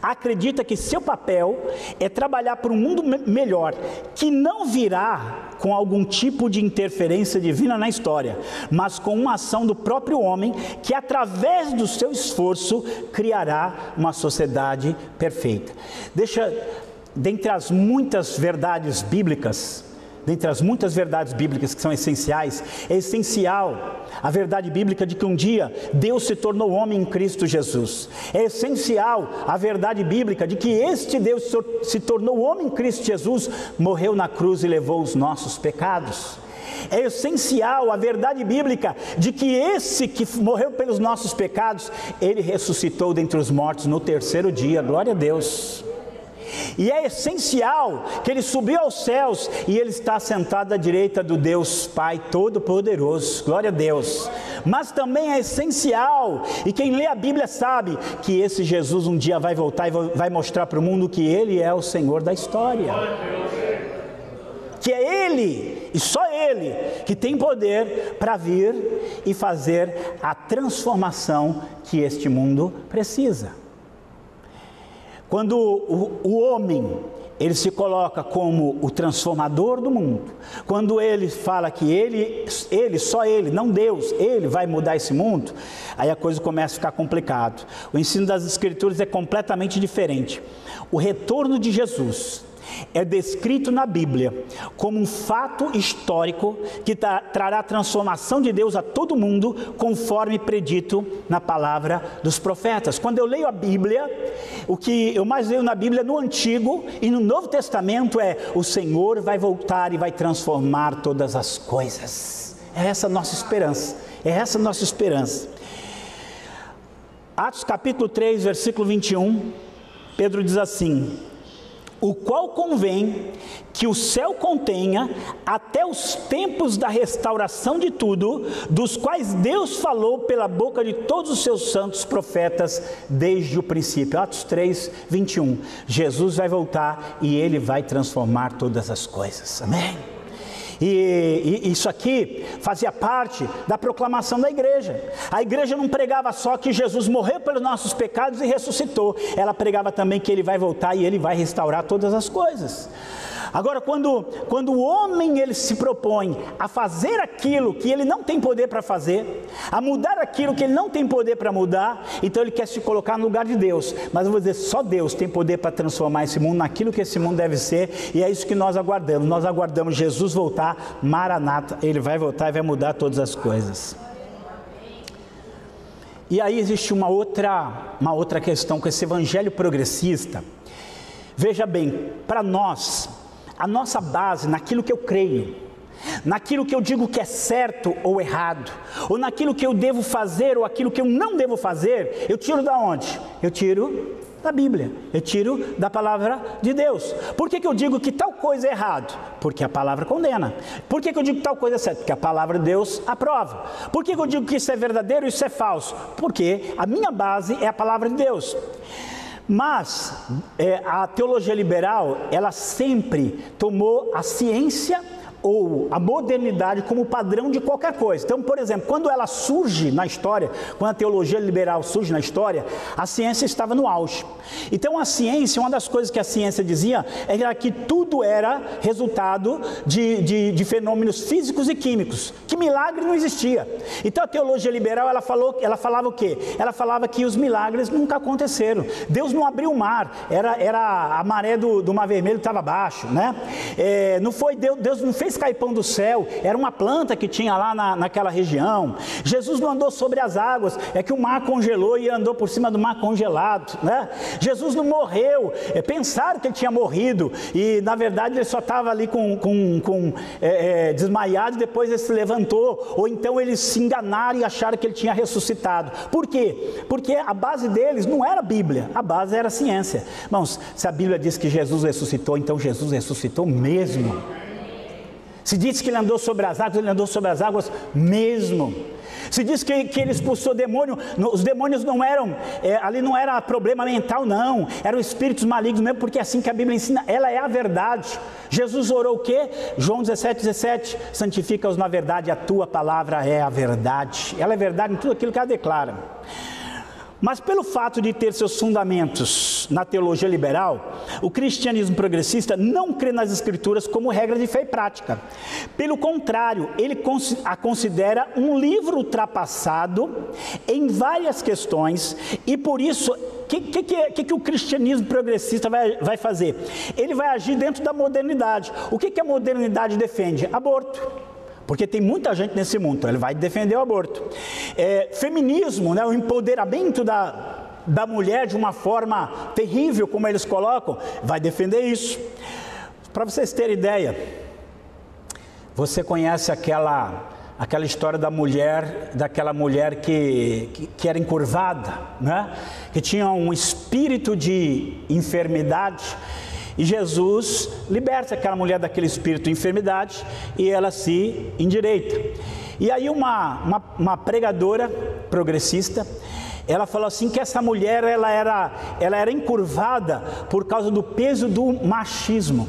acredita que seu papel é trabalhar por um mundo melhor, que não virá com algum tipo de interferência divina na história, mas com uma ação do próprio homem, que através do seu esforço criará uma sociedade perfeita. Dentre as muitas verdades bíblicas, que são essenciais, é essencial a verdade bíblica de que um dia Deus se tornou homem em Cristo Jesus. É essencial a verdade bíblica de que este Deus se tornou homem em Cristo Jesus, morreu na cruz e levou os nossos pecados. É essencial a verdade bíblica de que esse que morreu pelos nossos pecados, ele ressuscitou dentre os mortos no terceiro dia, glória a Deus. E é essencial que ele subiu aos céus e ele está sentado à direita do Deus Pai Todo-Poderoso, glória a Deus. Mas também é essencial, e quem lê a Bíblia sabe, que esse Jesus um dia vai voltar e vai mostrar para o mundo que ele é o Senhor da história. Que é ele, e só ele, que tem poder para vir e fazer a transformação que este mundo precisa. Quando o homem, ele se coloca como o transformador do mundo, quando ele fala que só ele, não Deus, ele vai mudar esse mundo, aí a coisa começa a ficar complicada. O ensino das Escrituras é completamente diferente. O retorno de Jesus é descrito na Bíblia como um fato histórico que trará a transformação de Deus a todo mundo, conforme predito na palavra dos profetas. Quando eu leio a Bíblia, o que eu mais leio na Bíblia, no Antigo e no Novo Testamento, é: o Senhor vai voltar e vai transformar todas as coisas. É essa a nossa esperança, Atos capítulo 3, versículo 21, Pedro diz assim: o qual convém que o céu contenha até os tempos da restauração de tudo, dos quais Deus falou pela boca de todos os seus santos profetas desde o princípio. Atos 3, 21. Jesus vai voltar e ele vai transformar todas as coisas. Amém? E isso aqui fazia parte da proclamação da igreja. A igreja não pregava só que Jesus morreu pelos nossos pecados e ressuscitou, ela pregava também que ele vai voltar e ele vai restaurar todas as coisas. Agora, quando o homem ele se propõe a fazer aquilo que ele não tem poder para fazer, a mudar aquilo que ele não tem poder para mudar, então ele quer se colocar no lugar de Deus. Mas eu vou dizer, só Deus tem poder para transformar esse mundo naquilo que esse mundo deve ser, e é isso que nós aguardamos. Nós aguardamos Jesus voltar, Maranata, ele vai voltar e vai mudar todas as coisas. E aí existe uma outra questão com esse evangelho progressista. Veja bem, para nós, a nossa base naquilo que eu creio, naquilo que eu digo que é certo ou errado, ou naquilo que eu devo fazer ou aquilo que eu não devo fazer, eu tiro da onde? Eu tiro da Bíblia, eu tiro da palavra de Deus. Por que eu digo que tal coisa é errado? Porque a palavra condena. Por que eu digo que tal coisa é certo? Porque a palavra de Deus aprova. Por que eu digo que isso é verdadeiro e isso é falso? Porque a minha base é a palavra de Deus. Mas a teologia liberal, ela sempre tomou a ciência ou a modernidade como padrão de qualquer coisa. Então, por exemplo, quando ela surge na história, quando a teologia liberal surge na história, a ciência estava no auge. Então a ciência, uma das coisas que a ciência dizia, era que tudo era resultado de fenômenos físicos e químicos, que milagre não existia. Então a teologia liberal, ela falava o quê? Ela falava que os milagres nunca aconteceram. Deus não abriu o mar, era a maré do Mar Vermelho estava baixo, né? Deus não fez fez cair pão do céu, era uma planta que tinha lá naquela região. Jesus não andou sobre as águas, é que o mar congelou e andou por cima do mar congelado, né? Jesus não morreu, pensaram que ele tinha morrido, e na verdade ele só estava ali desmaiado, e depois ele se levantou, ou então eles se enganaram e acharam que ele tinha ressuscitado. Por quê? Porque a base deles não era a Bíblia, a base era a ciência. Irmãos, se a Bíblia diz que Jesus ressuscitou, então Jesus ressuscitou mesmo. Se diz que ele andou sobre as águas, ele andou sobre as águas mesmo. Se diz que ele expulsou demônio, os demônios não eram, ali não era problema mental não, eram espíritos malignos mesmo, porque é assim que a Bíblia ensina, ela é a verdade. Jesus orou o quê? João 17:17, santifica-os na verdade, a tua palavra é a verdade. Ela é verdade em tudo aquilo que ela declara. Mas pelo fato de ter seus fundamentos na teologia liberal, o cristianismo progressista não crê nas escrituras como regra de fé e prática. Pelo contrário, ele a considera um livro ultrapassado em várias questões, e por isso, o que o cristianismo progressista vai fazer? Ele vai agir dentro da modernidade. O que a modernidade defende? Aborto. Porque tem muita gente nesse mundo, então ele vai defender o aborto. Feminismo, né, o empoderamento da mulher de uma forma terrível, como eles colocam, vai defender isso. Para vocês terem ideia, você conhece aquela história daquela mulher que era encurvada, né? Que tinha um espírito de enfermidade. E Jesus liberta aquela mulher daquele espírito de enfermidade e ela se endireita. E aí uma pregadora progressista, ela falou assim que essa mulher ela era encurvada por causa do peso do machismo.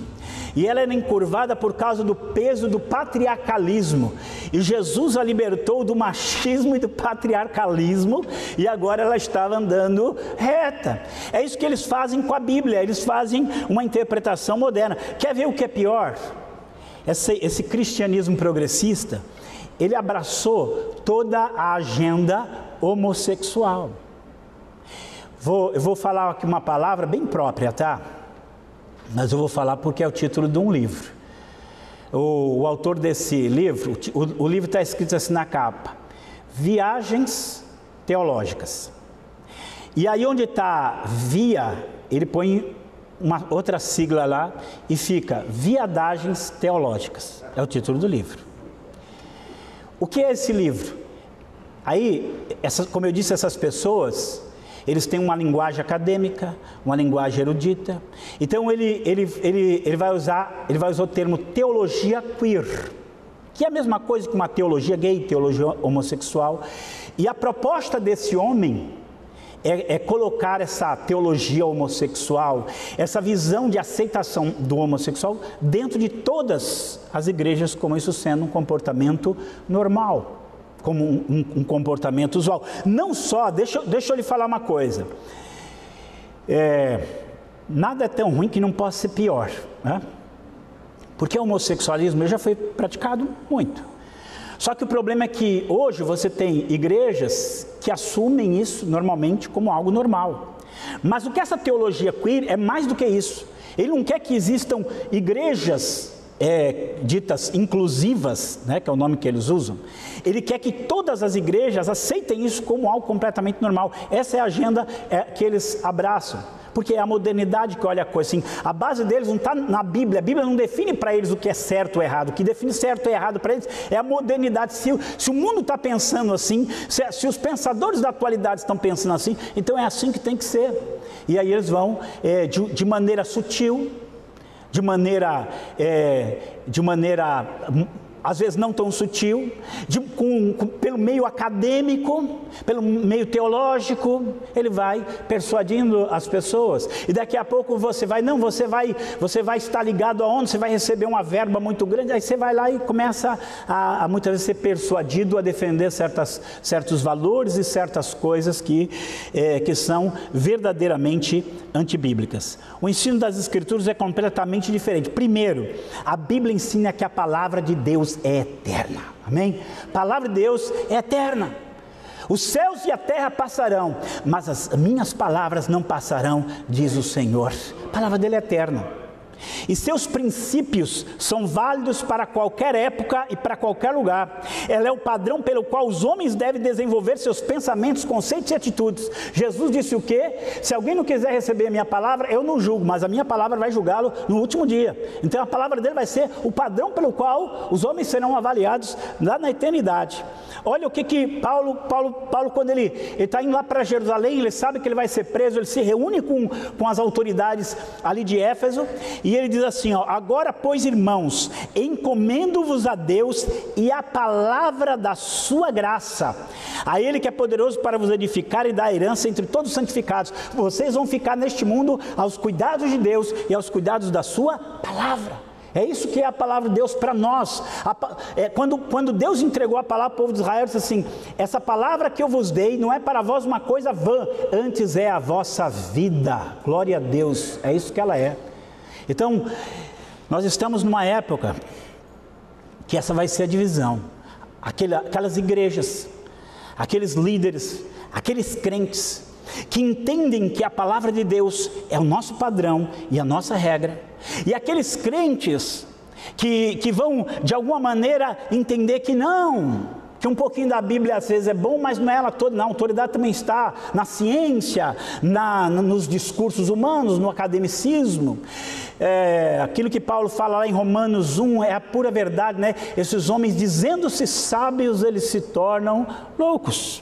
E ela era encurvada por causa do peso do patriarcalismo. E Jesus a libertou do machismo e do patriarcalismo, e agora ela estava andando reta. É isso que eles fazem com a Bíblia, eles fazem uma interpretação moderna. Quer ver o que é pior? Esse cristianismo progressista, ele abraçou toda a agenda homossexual. Eu vou falar aqui uma palavra bem própria, tá? Mas eu vou falar porque é o título de um livro. O autor desse livro, o livro está escrito assim na capa: Viagens Teológicas. E aí onde está via, ele põe uma outra sigla lá e fica Viadagens Teológicas. É o título do livro. O que é esse livro? Aí, como eu disse, essas pessoas, eles têm uma linguagem acadêmica, uma linguagem erudita. Então ele vai usar o termo teologia queer, que é a mesma coisa que uma teologia gay, teologia homossexual. E a proposta desse homem é colocar essa teologia homossexual, essa visão de aceitação do homossexual dentro de todas as igrejas, como isso sendo um comportamento normal, como um comportamento usual. Não só, deixa eu lhe falar uma coisa, nada é tão ruim que não possa ser pior, né? Porque o homossexualismo já foi praticado muito. Só que o problema é que hoje você tem igrejas que assumem isso normalmente como algo normal. Mas o que essa teologia queer é mais do que isso. Ele não quer que existam igrejas ditas inclusivas, né, que é o nome que eles usam. Ele quer que todas as igrejas aceitem isso como algo completamente normal. Essa é a agenda que eles abraçam, porque é a modernidade que olha a coisa assim. A base deles não está na Bíblia. A Bíblia não define para eles o que é certo ou errado. O que define certo ou errado para eles é a modernidade. Se o mundo está pensando assim, se os pensadores da atualidade estão pensando assim, então é assim que tem que ser. E aí eles vão de maneira sutil, de maneira às vezes não tão sutil, pelo meio acadêmico, pelo meio teológico, ele vai persuadindo as pessoas. E daqui a pouco você vai estar ligado aonde? Você vai receber uma verba muito grande, aí você vai lá e começa a muitas vezes ser persuadido a defender certos valores e certas coisas que são verdadeiramente antibíblicas. O ensino das Escrituras é completamente diferente. Primeiro, a Bíblia ensina que a palavra de Deus é eterna, amém? A palavra de Deus é eterna. Os céus e a terra passarão, mas as minhas palavras não passarão, diz o Senhor. A palavra dele é eterna. E seus princípios são válidos para qualquer época e para qualquer lugar. Ela é o padrão pelo qual os homens devem desenvolver seus pensamentos, conceitos e atitudes. Jesus disse o quê? Se alguém não quiser receber a minha palavra, eu não julgo, mas a minha palavra vai julgá-lo no último dia. Então a palavra dele vai ser o padrão pelo qual os homens serão avaliados lá na eternidade. Olha o que Paulo quando ele está indo lá para Jerusalém, ele sabe que ele vai ser preso, ele se reúne com as autoridades ali de Éfeso, e ele diz assim, ó: agora, pois, irmãos, encomendo-vos a Deus e a palavra da sua graça, a Ele que é poderoso para vos edificar e dar herança entre todos os santificados. Vocês vão ficar neste mundo aos cuidados de Deus e aos cuidados da sua palavra. É isso que é a palavra de Deus para nós. Quando Deus entregou a palavra ao povo de Israel, ele disse assim: essa palavra que eu vos dei não é para vós uma coisa vã, antes é a vossa vida. Glória a Deus, é isso que ela é. Então, nós estamos numa época que essa vai ser a divisão. Aquelas igrejas, aqueles líderes, aqueles crentes que entendem que a palavra de Deus é o nosso padrão e a nossa regra, e aqueles crentes que vão de alguma maneira entender que um pouquinho da Bíblia às vezes é bom, mas não é ela toda, a autoridade também está na ciência, nos discursos humanos, no academicismo. Aquilo que Paulo fala lá em Romanos 1 é a pura verdade, né? Esses homens, dizendo-se sábios, eles se tornam loucos.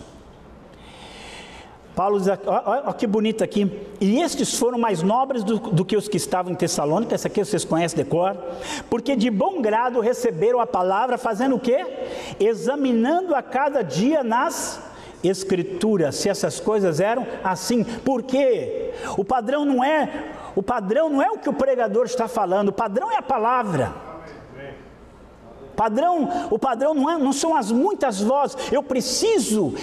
Paulo diz, olha que bonito aqui: e estes foram mais nobres do que os que estavam em Tessalônica. Essa aqui vocês conhecem de cor. Porque de bom grado receberam a palavra, fazendo o quê? Examinando a cada dia nas Escrituras, se essas coisas eram assim. Por quê? O padrão não é o que o pregador está falando, o padrão é a palavra. O padrão não são as muitas vozes. Eu preciso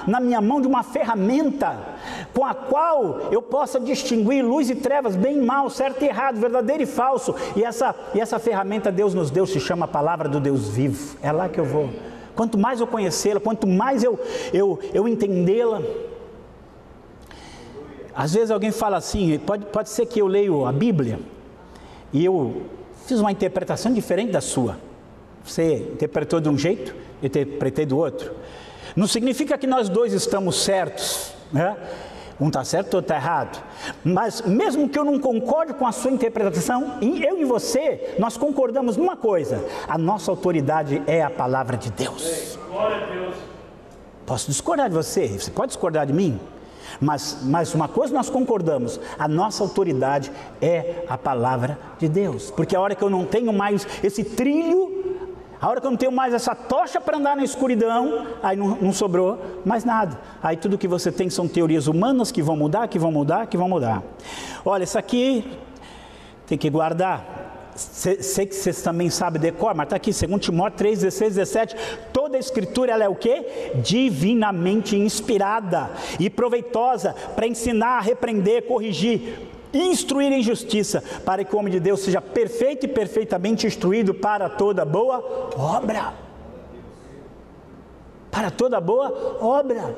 na minha mão de uma ferramenta com a qual eu possa distinguir luz e trevas, bem e mal, certo e errado, verdadeiro e falso. E essa ferramenta Deus nos deu, se chama a palavra do Deus vivo. É lá que eu vou. Quanto mais eu conhecê-la, quanto mais eu entendê-la. Às vezes alguém fala assim, pode ser que eu leio a Bíblia e eu fiz uma interpretação diferente da sua. Você interpretou de um jeito, eu interpretei do outro. Não significa que nós dois estamos certos, né? Um está certo, o outro está errado. Mas mesmo que eu não concorde com a sua interpretação, eu e você, nós concordamos numa coisa: a nossa autoridade é a palavra de Deus. Glória a Deus. Posso discordar de você, você pode discordar de mim, mas uma coisa nós concordamos: a nossa autoridade é a palavra de Deus. Porque a hora que eu não tenho mais esse trilho, a hora que eu não tenho mais essa tocha para andar na escuridão, aí não sobrou mais nada. Aí tudo que você tem são teorias humanas que vão mudar, que vão mudar, que vão mudar. Olha, isso aqui tem que guardar. Sei que vocês também sabem de cor, mas está aqui, 2 Timóteo 3, 16, 17. Toda a escritura, ela é o quê? Divinamente inspirada e proveitosa para ensinar, repreender, corrigir, instruir em justiça, para que o homem de Deus seja perfeito e perfeitamente instruído para toda boa obra. Para toda boa obra.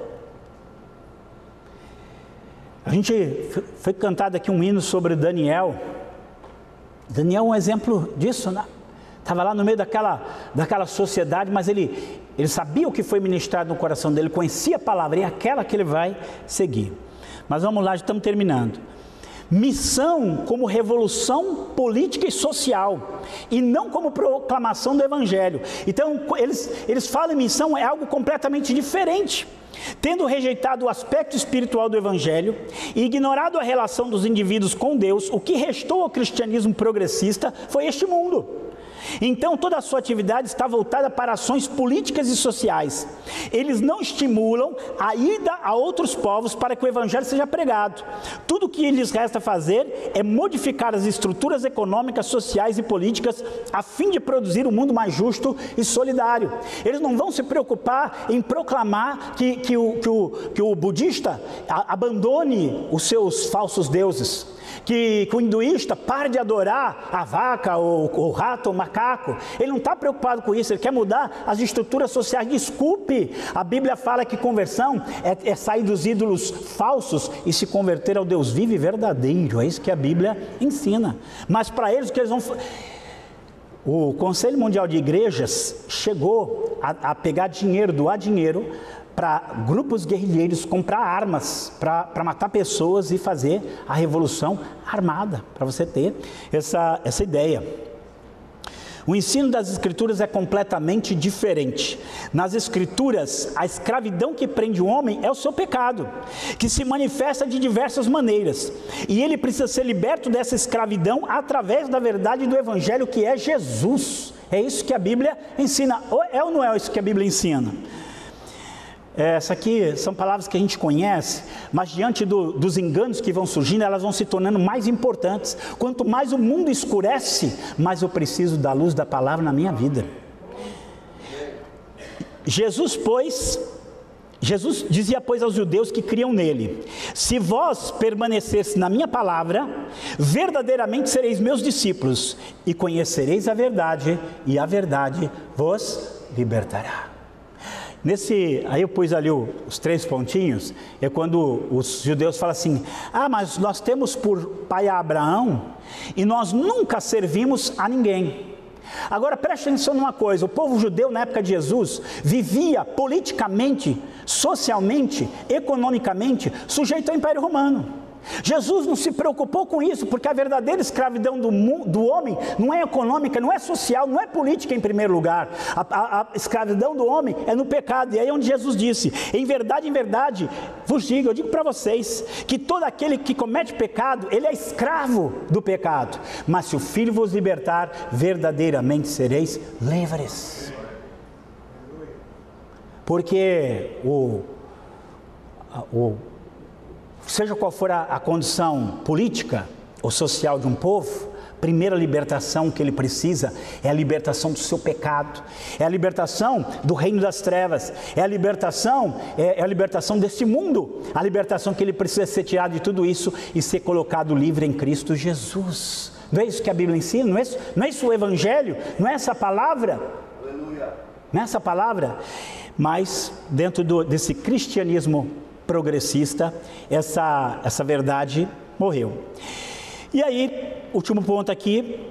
A gente foi cantado aqui um hino sobre Daniel. Daniel é um exemplo disso, né? Estava lá no meio daquela sociedade, mas ele sabia o que foi ministrado no coração dele, conhecia a palavra, e aquela que ele vai seguir. Mas vamos lá, já estamos terminando. Missão como revolução política e social, e não como proclamação do Evangelho. Então, eles falam em missão, é algo completamente diferente. Tendo rejeitado o aspecto espiritual do Evangelho e ignorado a relação dos indivíduos com Deus, o que restou ao cristianismo progressista foi este mundo. Então toda a sua atividade está voltada para ações políticas e sociais. Eles não estimulam a ida a outros povos para que o Evangelho seja pregado. Tudo o que lhes resta fazer é modificar as estruturas econômicas, sociais e políticas a fim de produzir um mundo mais justo e solidário. Eles não vão se preocupar em proclamar que o budista abandone os seus falsos deuses, que o hinduísta pare de adorar a vaca, o rato, o macaco. Ele não está preocupado com isso, ele quer mudar as estruturas sociais. Desculpe, a Bíblia fala que conversão é sair dos ídolos falsos e se converter ao Deus vivo e verdadeiro. É isso que a Bíblia ensina. Mas para eles, o que eles vão... O Conselho Mundial de Igrejas chegou a pegar dinheiro, doar dinheiro para grupos guerrilheiros comprar armas, para matar pessoas e fazer a revolução armada, para você ter essa ideia. O ensino das Escrituras é completamente diferente. Nas Escrituras, a escravidão que prende o homem é o seu pecado, que se manifesta de diversas maneiras. E ele precisa ser liberto dessa escravidão através da verdade do Evangelho, que é Jesus. É isso que a Bíblia ensina. É ou não é isso que a Bíblia ensina? Essa aqui são palavras que a gente conhece, mas diante dos enganos que vão surgindo, elas vão se tornando mais importantes. Quanto mais o mundo escurece, mais eu preciso da luz da palavra na minha vida. Jesus dizia, pois, aos judeus que criam nele: se vós permanecesse na minha palavra, verdadeiramente sereis meus discípulos, e conhecereis a verdade, e a verdade vos libertará. Aí eu pus ali os 3 pontinhos, é quando os judeus falam assim: mas nós temos por pai a Abraão, e nós nunca servimos a ninguém. Agora preste atenção numa coisa: o povo judeu na época de Jesus vivia politicamente, socialmente, economicamente, sujeito ao Império Romano. Jesus não se preocupou com isso, porque a verdadeira escravidão do homem não é econômica, não é social, não é política em primeiro lugar. A escravidão do homem é no pecado. E aí é onde Jesus disse: em verdade, vos digo, eu digo para vocês, que todo aquele que comete pecado, ele é escravo do pecado. Mas se o Filho vos libertar, verdadeiramente sereis livres. Porque seja qual for a condição política ou social de um povo, a primeira libertação que ele precisa é a libertação do seu pecado, é a libertação do reino das trevas, é a libertação desse mundo, a libertação que ele precisa ser tirado de tudo isso e ser colocado livre em Cristo Jesus. Não é isso que a Bíblia ensina? Não é isso o Evangelho? Não é essa a palavra? Não é essa a palavra? Mas dentro desse cristianismo progressista, essa verdade morreu. E aí, último ponto aqui: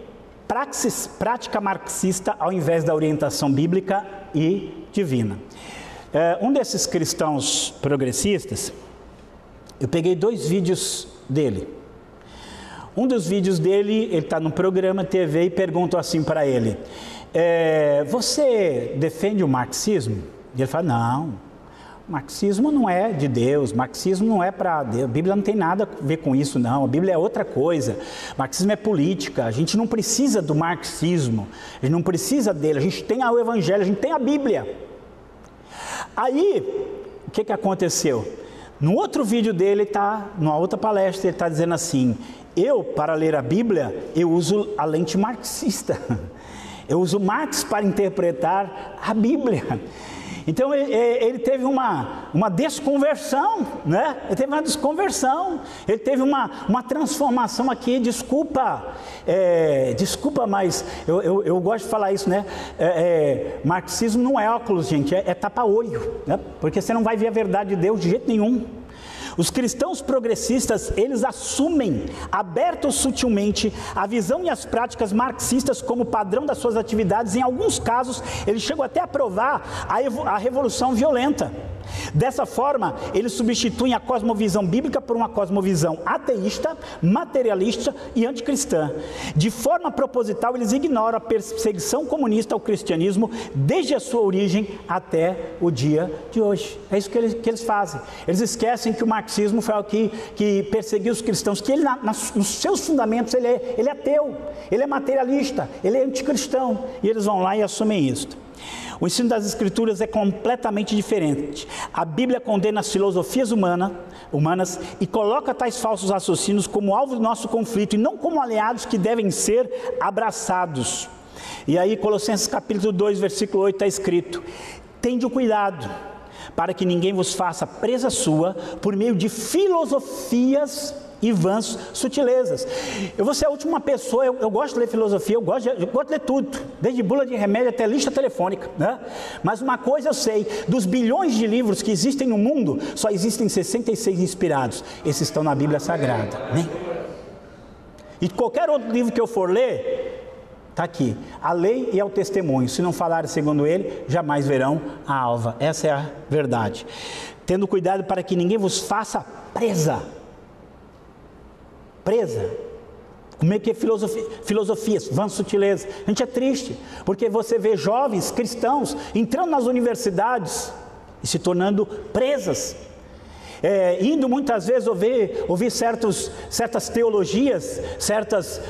prática marxista ao invés da orientação bíblica e divina. Um desses cristãos progressistas, eu peguei 2 vídeos dele. Um dos vídeos dele, ele está no programa TV e perguntam assim para ele: você defende o marxismo? E ele fala: não. Marxismo não é de Deus, marxismo não é para Deus, a Bíblia não tem nada a ver com isso não, a Bíblia é outra coisa, marxismo é política, a gente não precisa do marxismo, a gente não precisa dele, a gente tem o Evangelho, a gente tem a Bíblia. Aí, o que aconteceu? No outro vídeo dele, numa outra palestra, ele está dizendo assim: para ler a Bíblia, eu uso a lente marxista, eu uso Marx para interpretar a Bíblia. Então ele teve uma desconversão, né? Ele teve uma desconversão, ele teve uma transformação aqui. Desculpa, mas eu gosto de falar isso, né? Marxismo não é óculos, gente, é tapa-olho, né? Porque você não vai ver a verdade de Deus de jeito nenhum. Os cristãos progressistas, eles assumem, aberta ou sutilmente, a visão e as práticas marxistas como padrão das suas atividades. Em alguns casos, eles chegam até a aprovar a revolução violenta. Dessa forma, eles substituem a cosmovisão bíblica por uma cosmovisão ateísta, materialista e anticristã. De forma proposital, eles ignoram a perseguição comunista ao cristianismo desde a sua origem até o dia de hoje. É isso que eles fazem. Eles esquecem que o marxismo foi o que perseguiu os cristãos, que ele, nos seus fundamentos, ele é ateu, ele é materialista, ele é anticristão, e eles vão lá e assumem isso. O ensino das Escrituras é completamente diferente. A Bíblia condena as filosofias humanas e coloca tais falsos raciocínios como alvo do nosso conflito e não como aliados que devem ser abraçados. E aí, Colossenses capítulo 2, versículo 8 está escrito: tende o cuidado para que ninguém vos faça presa sua por meio de filosofias e vãs sutilezas. Eu vou ser a última pessoa, eu gosto de ler filosofia, eu gosto de ler tudo, desde bula de remédio até lista telefônica, né? Mas uma coisa eu sei, dos bilhões de livros que existem no mundo, só existem 66 inspirados, esses estão na Bíblia Sagrada, né? E qualquer outro livro que eu for ler, está aqui, a lei e ao testemunho, se não falarem segundo ele, jamais verão a alva, essa é a verdade. Tendo cuidado para que ninguém vos faça presa. Como é que é filosofias, vãs sutilezas. A gente é triste, porque você vê jovens cristãos entrando nas universidades e se tornando presas, indo muitas vezes ouvir certas teologias, certos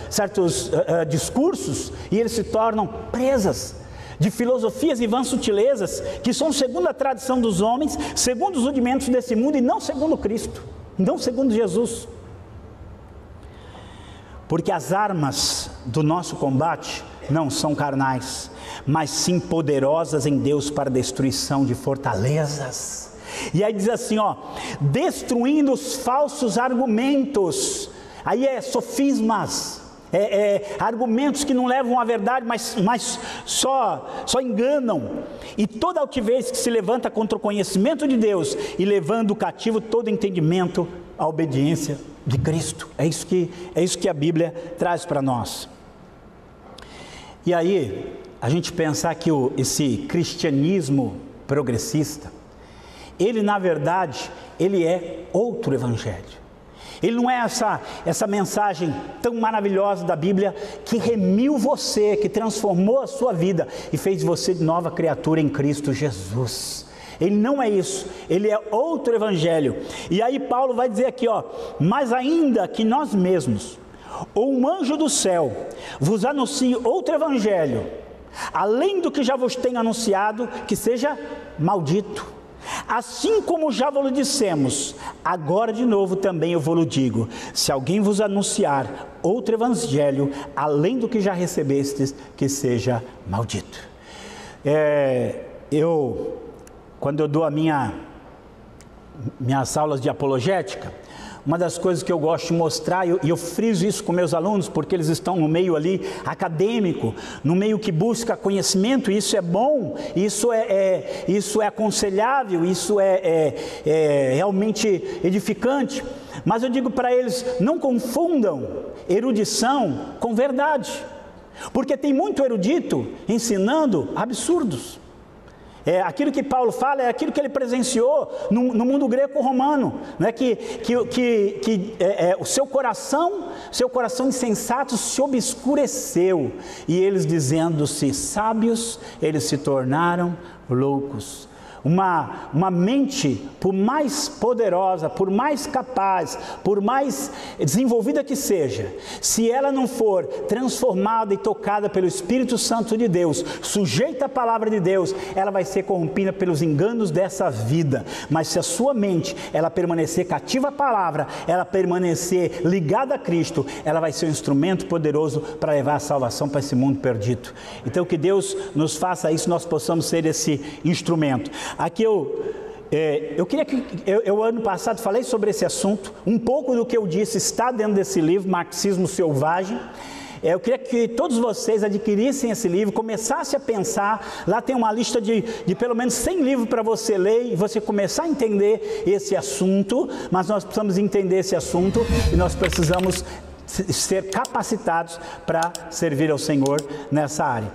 discursos, e eles se tornam presas de filosofias e vãs sutilezas, que são segundo a tradição dos homens, segundo os rudimentos desse mundo, e não segundo Cristo, não segundo Jesus. Porque as armas do nosso combate não são carnais, mas sim poderosas em Deus para a destruição de fortalezas. E aí diz assim, destruindo os falsos argumentos, aí sofismas, argumentos que não levam à verdade, mas só enganam, e toda altivez que se levanta contra o conhecimento de Deus, e levando cativo todo entendimento à obediência de Cristo. É isso que a Bíblia traz para nós. E aí, a gente pensar que esse cristianismo progressista, ele na verdade, ele é outro evangelho. Ele não é essa mensagem tão maravilhosa da Bíblia que remiu você, que transformou a sua vida e fez você de nova criatura em Cristo Jesus. Ele não é isso, ele é outro evangelho. E aí Paulo vai dizer aqui, mas ainda que nós mesmos, ou um anjo do céu, vos anuncie outro evangelho, além do que já vos tenho anunciado, que seja maldito. Assim como já vos dissemos, agora de novo também eu vos digo, se alguém vos anunciar outro evangelho, além do que já recebestes, que seja maldito. Quando eu dou minhas aulas de apologética, uma das coisas que eu gosto de mostrar, e eu friso isso com meus alunos, porque eles estão no meio ali acadêmico, no meio que busca conhecimento, e isso é bom, isso é aconselhável, isso é realmente edificante, mas eu digo para eles, não confundam erudição com verdade, porque tem muito erudito ensinando absurdos. Aquilo que Paulo fala é aquilo que ele presenciou no mundo greco-romano, né? que o seu coração insensato se obscureceu, e eles dizendo-se sábios, eles se tornaram loucos. Uma mente, por mais poderosa, por mais capaz, por mais desenvolvida que seja, se ela não for transformada e tocada pelo Espírito Santo de Deus, sujeita à palavra de Deus, ela vai ser corrompida pelos enganos dessa vida. Mas se a sua mente, ela permanecer cativa à palavra, ela permanecer ligada a Cristo, ela vai ser um instrumento poderoso para levar a salvação para esse mundo perdido. Então que Deus nos faça isso, nós possamos ser esse instrumento. Aqui eu queria que, eu ano passado falei sobre esse assunto, um pouco do que eu disse está dentro desse livro, Marxismo Selvagem. Eu queria que todos vocês adquirissem esse livro, começassem a pensar, lá tem uma lista de pelo menos 100 livros para você ler, e você começar a entender esse assunto, mas nós precisamos entender esse assunto, e nós precisamos ser capacitados para servir ao Senhor nessa área.